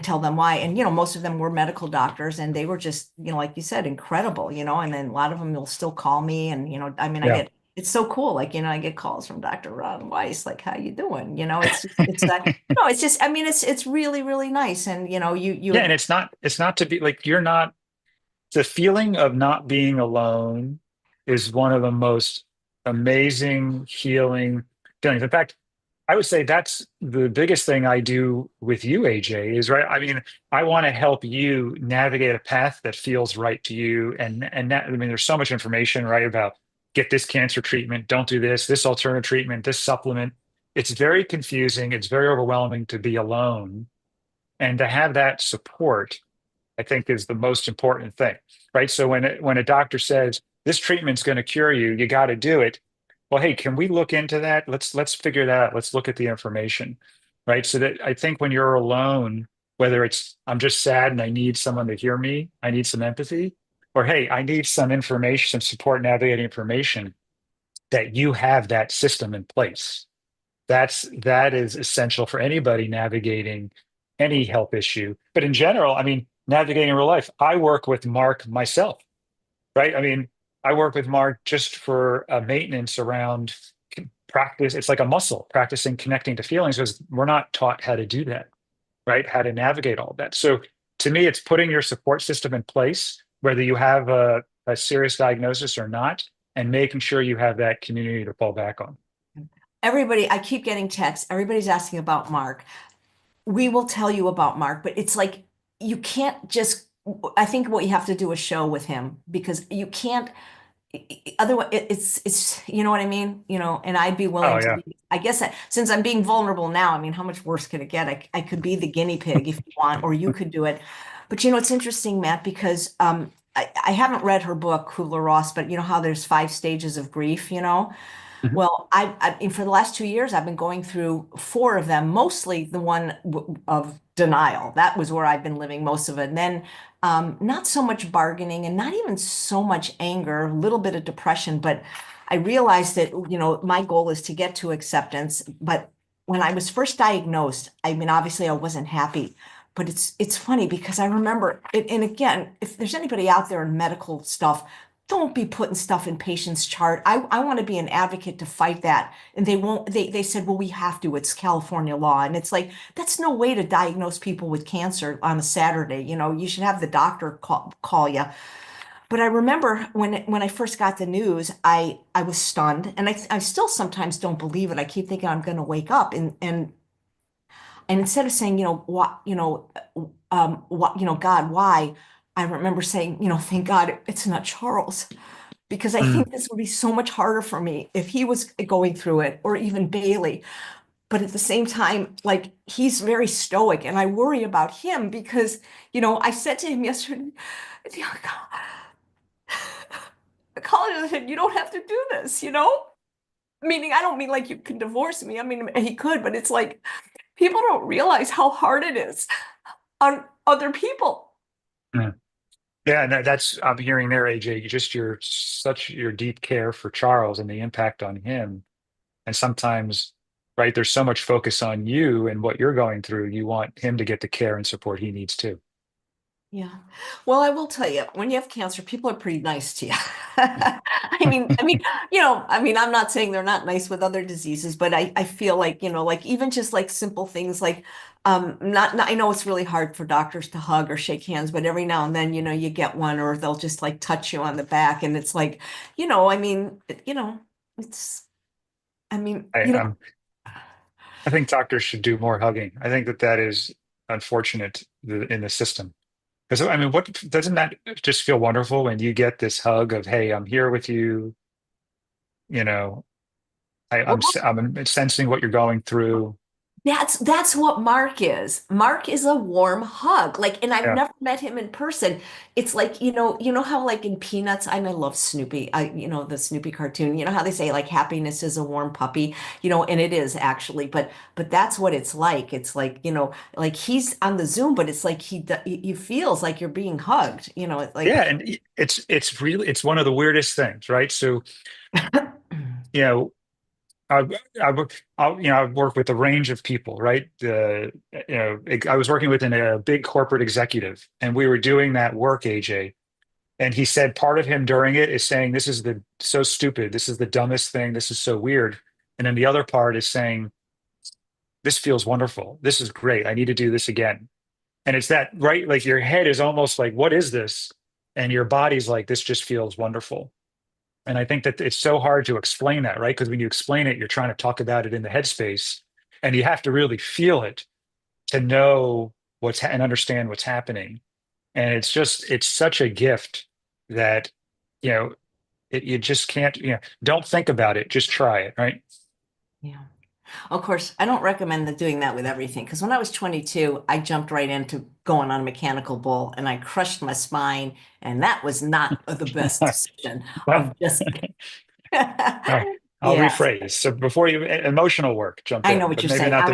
tell them why. And, most of them were medical doctors, and they were just, like you said, incredible, and then a lot of them will still call me. And, I mean, Yeah. it's so cool. Like, I get calls from Dr. Ron Weiss, like, how you doing? It's that, no, it's just, I mean, it's really, really nice. And, you Yeah. had, And it's not to be like, you're not, the feeling of not being alone is one of the most amazing healing feelings. In fact, I would say that's the biggest thing I do with you, AJ, is right. I mean, I want to help you navigate a path that feels right to you. And that, I mean, there's so much information, right, about get this cancer treatment, don't do this alternative treatment, this supplement. It's very confusing. It's very overwhelming to be alone. And to have that support, I think, is the most important thing, right? So when a doctor says this treatment's going to cure you, you got to do it. Well, hey, can we look into that? Let's figure that out. Let's look at the information, right? So that I think when you're alone, whether it's I'm just sad and I need someone to hear me, I need some empathy, or hey, I need some information, some support navigating information, that you have that system in place. That is essential for anybody navigating any health issue. But in general, I mean, navigating real life, I work with Mark myself, right? I mean, I work with Mark just for maintenance around practice. It's like a muscle, practicing connecting to feelings, because we're not taught how to do that, right? How to navigate all that. So to me, it's putting your support system in place, whether you have a serious diagnosis or not, and making sure you have that community to fall back on. Everybody, I keep getting texts. Everybody's asking about Mark. We will tell you about Mark, but it's like you can't just, I think what you have to do is show with him because you can't otherwise it's you know what I mean, and I'd be Oh willing to yeah. be, I guess since I'm being vulnerable now, I mean, how much worse could it get? I could be the guinea pig if you want, or you could do it. But it's interesting, Matt, because I haven't read her book, Kubler-Ross, but you know how there's 5 stages of grief, Mhm. well, for the last 2 years, I've been going through 4 of them, mostly the one of denial. That was where I've been living most of it. And then not so much bargaining and not even so much anger, a little bit of depression. But I realized that, my goal is to get to acceptance. But when I was first diagnosed, I mean, obviously I wasn't happy. But it's funny because I remember it, and again, if there's anybody out there in medical stuff, don't be putting stuff in patients' chart. I want to be an advocate to fight that. And they won't, they said, well, we have to, it's California law. And it's like, that's no way to diagnose people with cancer on a Saturday. You should have the doctor call you. But I remember when I first got the news, I was stunned. And I still sometimes don't believe it. I keep thinking I'm going to wake up and instead of saying, what, what, God, why? I remember saying, thank God it's not Charles, because I Mm. think this would be so much harder for me if he was going through it, or even Bailey. But at the same time, like, he's very stoic and I worry about him because, I said to him yesterday, Colin, I said, you don't have to do this, Meaning, I don't mean like you can divorce me. I mean, he could, but it's like people don't realize how hard it is on other people. Mm. Yeah, and that's I'm hearing there, AJ, just your deep care for Charles and the impact on him. And sometimes, right, there's so much focus on you and what you're going through. You want him to get the care and support he needs too. Yeah. Well, I will tell you, when you have cancer, people are pretty nice to you. I'm not saying they're not nice with other diseases, but I feel like, like even just like simple things like, I know it's really hard for doctors to hug or shake hands, but every now and then, you get one or they'll just like touch you on the back. And it's like, it's, I mean, I, I think doctors should do more hugging. I think that is unfortunate in the system. Because I mean, what doesn't that just feel wonderful when you get this hug of, "Hey, I'm here with you. You know, well, I'm sensing what you're going through." that's what Mark is. Mark is a warm hug. Like, and I've Yeah, never met him in person. It's like, you know how like in Peanuts, I love Snoopy. The Snoopy cartoon. You know how they say like happiness is a warm puppy, and it is actually, but that's what it's like. It's like, like he's on the Zoom, but it's like he feels like you're being hugged, it's like yeah, and it's one of the weirdest things, right? So you know, I, I've worked with a range of people, right? I was working with a big corporate executive, and we were doing that work, AJ. And he said part of him during it is saying, "This is the so stupid. This is the dumbest thing. This is so weird." And then the other part is saying, "This feels wonderful. This is great. I need to do this again." And it's that, right? Like your head is almost like, "What is this?" And your body's like, "This just feels wonderful." And I think that it's so hard to explain that, right? Because when you explain it, you're trying to talk about it in the headspace, and you have to really feel it to know and understand what's happening. And it's such a gift that, you know, You just can't, don't think about it. Just try it, right? Yeah. Of course, I don't recommend doing that with everything because when I was 22, I jumped right into going on a mechanical bull and I crushed my spine, and that was not the best decision Well, of just all right. I'll yeah. rephrase. So before you emotional work, jump I know in, what but you're maybe saying. not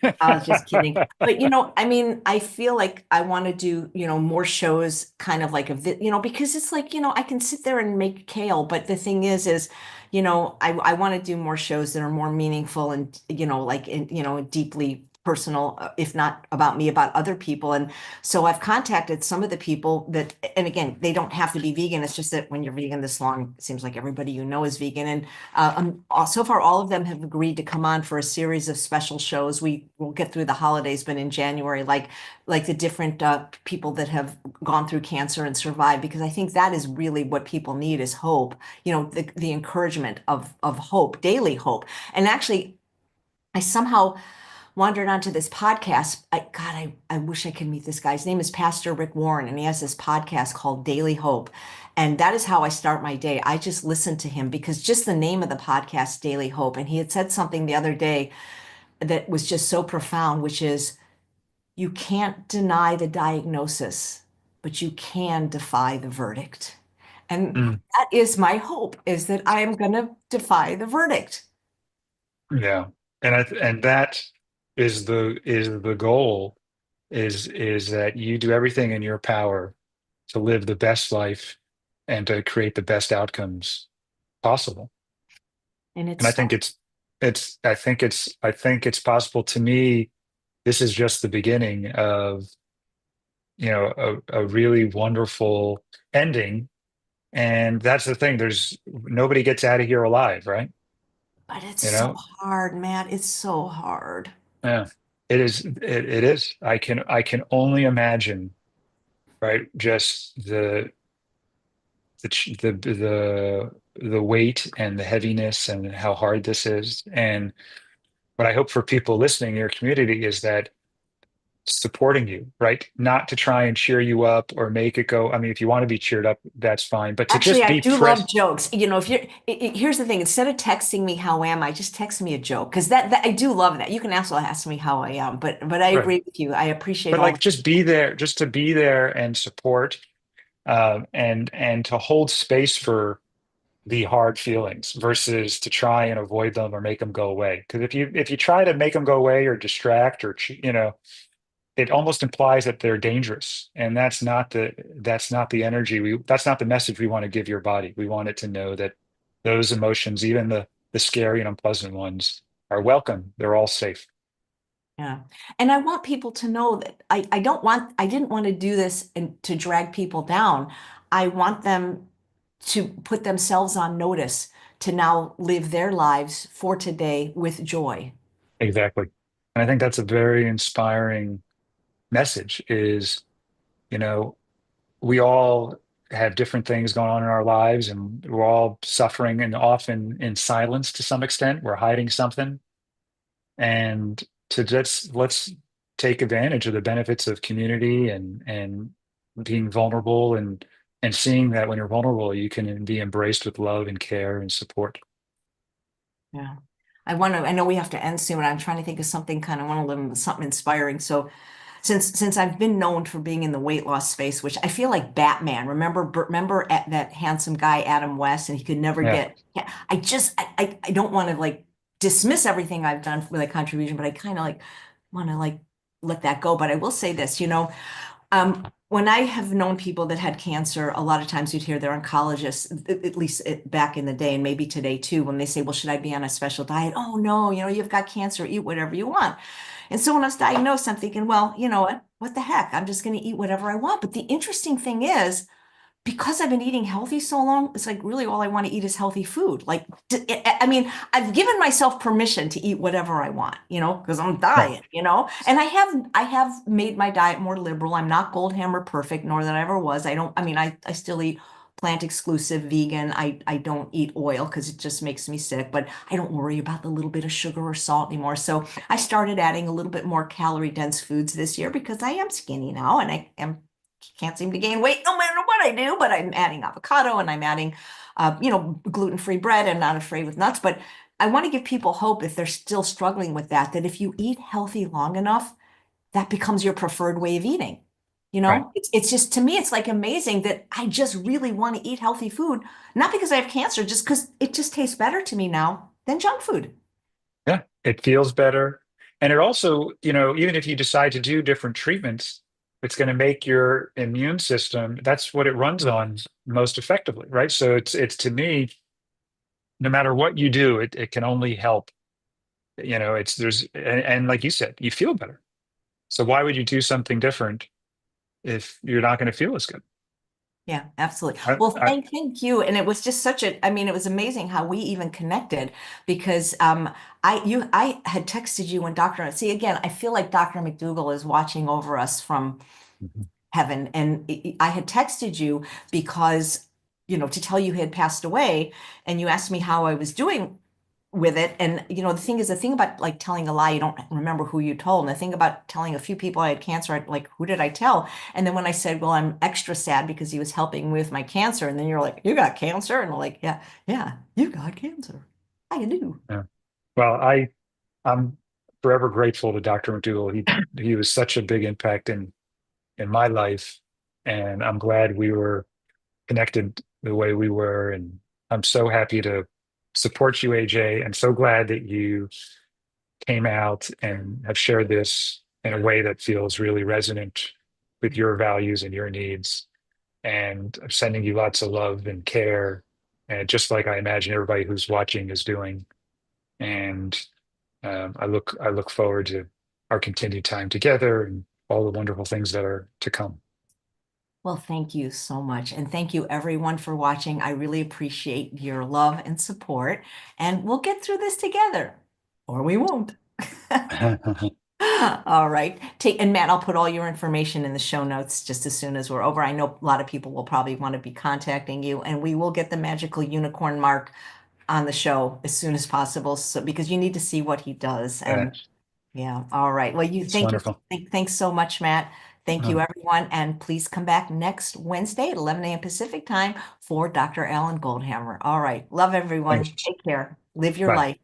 the. I was just kidding. But I mean, I feel like I want to do, more shows kind of like because it's like, I can sit there and make kale, but the thing is, I want to do more shows that are more meaningful and, like, deeply personal, if not about me, about other people. And so I've contacted some of the people that, and again, they don't have to be vegan. It's just that when you're vegan this long, it seems like everybody is vegan. And so far, all of them have agreed to come on for a series of special shows. We will get through the holidays, but in January, like the different people that have gone through cancer and survived, because I think that is really what people need is hope. The encouragement of hope, daily hope. And actually, I somehow wandered onto this podcast. I wish I could meet this guy. His name is Pastor Rick Warren, and he has this podcast called Daily Hope. And that is how I start my day. I just listen to him because just the name of the podcast, Daily Hope. And he had said something the other day that was just so profound, which is you can't deny the diagnosis, but you can defy the verdict. And Mm, that is my hope, is that I am going to defy the verdict. yeah, and that is the goal is that you do everything in your power to live the best life and to create the best outcomes possible. And And I it's think it's possible. To me, this is just the beginning of, a really wonderful ending. And that's the thing. There's nobody gets out of here alive, right? But it's You so know? hard, Matt. It's so hard. Yeah. It is. I can only imagine, right? Just the weight and the heaviness and how hard this is. And what I hope for people listening in your community is that supporting you, right? Not to try and cheer you up or make it go. I mean, if you want to be cheered up, that's fine, but to Actually, just I be do love present. jokes. If you're, here's the thing: instead of texting me how am I, just text me a joke because that I do love that. You can also ask me how I am, but I Right. agree with you. I appreciate But all. like just be there, just to be there and support, and to hold space for the hard feelings versus to try and avoid them or make them go away. Because if you try to make them go away or distract or it almost implies that they're dangerous, and that's not the energy that's not the message we want to give your body. We want it to know that those emotions, even the scary and unpleasant ones, are welcome. They're all safe. Yeah. And I want people to know that I didn't want to do this and to drag people down. I want them to put themselves on notice to now live their lives for today with joy. Exactly. And I think that's a very inspiring message is, you know, we all have different things going on in our lives and we're all suffering and often in silence to some extent. We're hiding something. And to just let's take advantage of the benefits of community and being vulnerable and seeing that when you're vulnerable, you can be embraced with love and care and support. Yeah. I know we have to end soon. I'm trying to think of something kind of want to live with something inspiring. So since I've been known for being in the weight loss space, which I feel like Batman, remember that handsome guy, Adam West, and he could never Yeah, get, yeah, I don't want to like dismiss everything I've done for the contribution, but I kind of like want to like let that go. But I will say this, when I have known people that had cancer, a lot of times you'd hear their oncologists, at least back in the day, and maybe today too, when they say, well, should I be on a special diet? Oh, no, you've got cancer, eat whatever you want. And so when I was diagnosed, I'm thinking, well, you know what? What the heck? I'm just going to eat whatever I want. But the interesting thing is, because I've been eating healthy so long, it's like really all I want to eat is healthy food. Like, I mean, I've given myself permission to eat whatever I want, because I'm right. dying, and I have made my diet more liberal. I'm not gold hammer perfect, nor that I ever was. I mean, I still eat plant exclusive vegan. I don't eat oil because it just makes me sick, but I don't worry about the little bit of sugar or salt anymore. So I started adding a little bit more calorie dense foods this year because I am skinny now and I am can't seem to gain weight no matter what I do, but I'm adding avocado and I'm adding gluten-free bread and not afraid with nuts. But I want to give people hope if they're still struggling with that, that if you eat healthy long enough, that becomes your preferred way of eating. Right. It's just, to me, it's like amazing that I just really want to eat healthy food, not because I have cancer, just because it just tastes better to me now than junk food. Yeah, it feels better. And it also, even if you decide to do different treatments, it's going to make your immune system, that's what it runs on most effectively, right? So it's to me, no matter what you do, it can only help. And like you said, you feel better. So why would you do something different if you're not going to feel as good? Yeah, absolutely. I, Well, I, thank you. And it was just I mean, it was amazing how we even connected because I had texted you when see again, I feel like Dr. McDougall is watching over us from Mhm. heaven. And I had texted you because, to tell you he had passed away, and you asked me how I was doing with it. And the thing about like telling a lie, you don't remember who you told. And the thing about telling a few people I had cancer, like, who did I tell? And then when I said, well, I'm extra sad because he was helping me with my cancer, and then you're like, you got cancer? And I'm like, yeah, yeah, you got cancer. I do. yeah. Well, I'm forever grateful to Dr. McDougall. He was such a big impact in my life, and I'm glad we were connected the way we were. And I'm so happy to support you, AJ, and so glad that you came out and have shared this in a way that feels really resonant with your values and your needs. And I'm sending you lots of love and care, and just like I imagine everybody who's watching is doing. And I look forward to our continued time together and all the wonderful things that are to come. Well, thank you so much. And thank you everyone for watching. I really appreciate your love and support. And we'll get through this together, or we won't. All right. And Matt, I'll put all your information in the show notes just as soon as we're over. I know a lot of people will probably want to be contacting you, and we will get the magical unicorn mark on the show as soon as possible. So because you need to see what he does. Yeah, And yeah, all right. Well, it's wonderful. thanks so much, Matt. Thank you, Oh, everyone. And please come back next Wednesday at 11 a.m. Pacific time for Dr. Alan Goldhammer. All right. Love everyone. thanks. Take care. Live your Bye. life.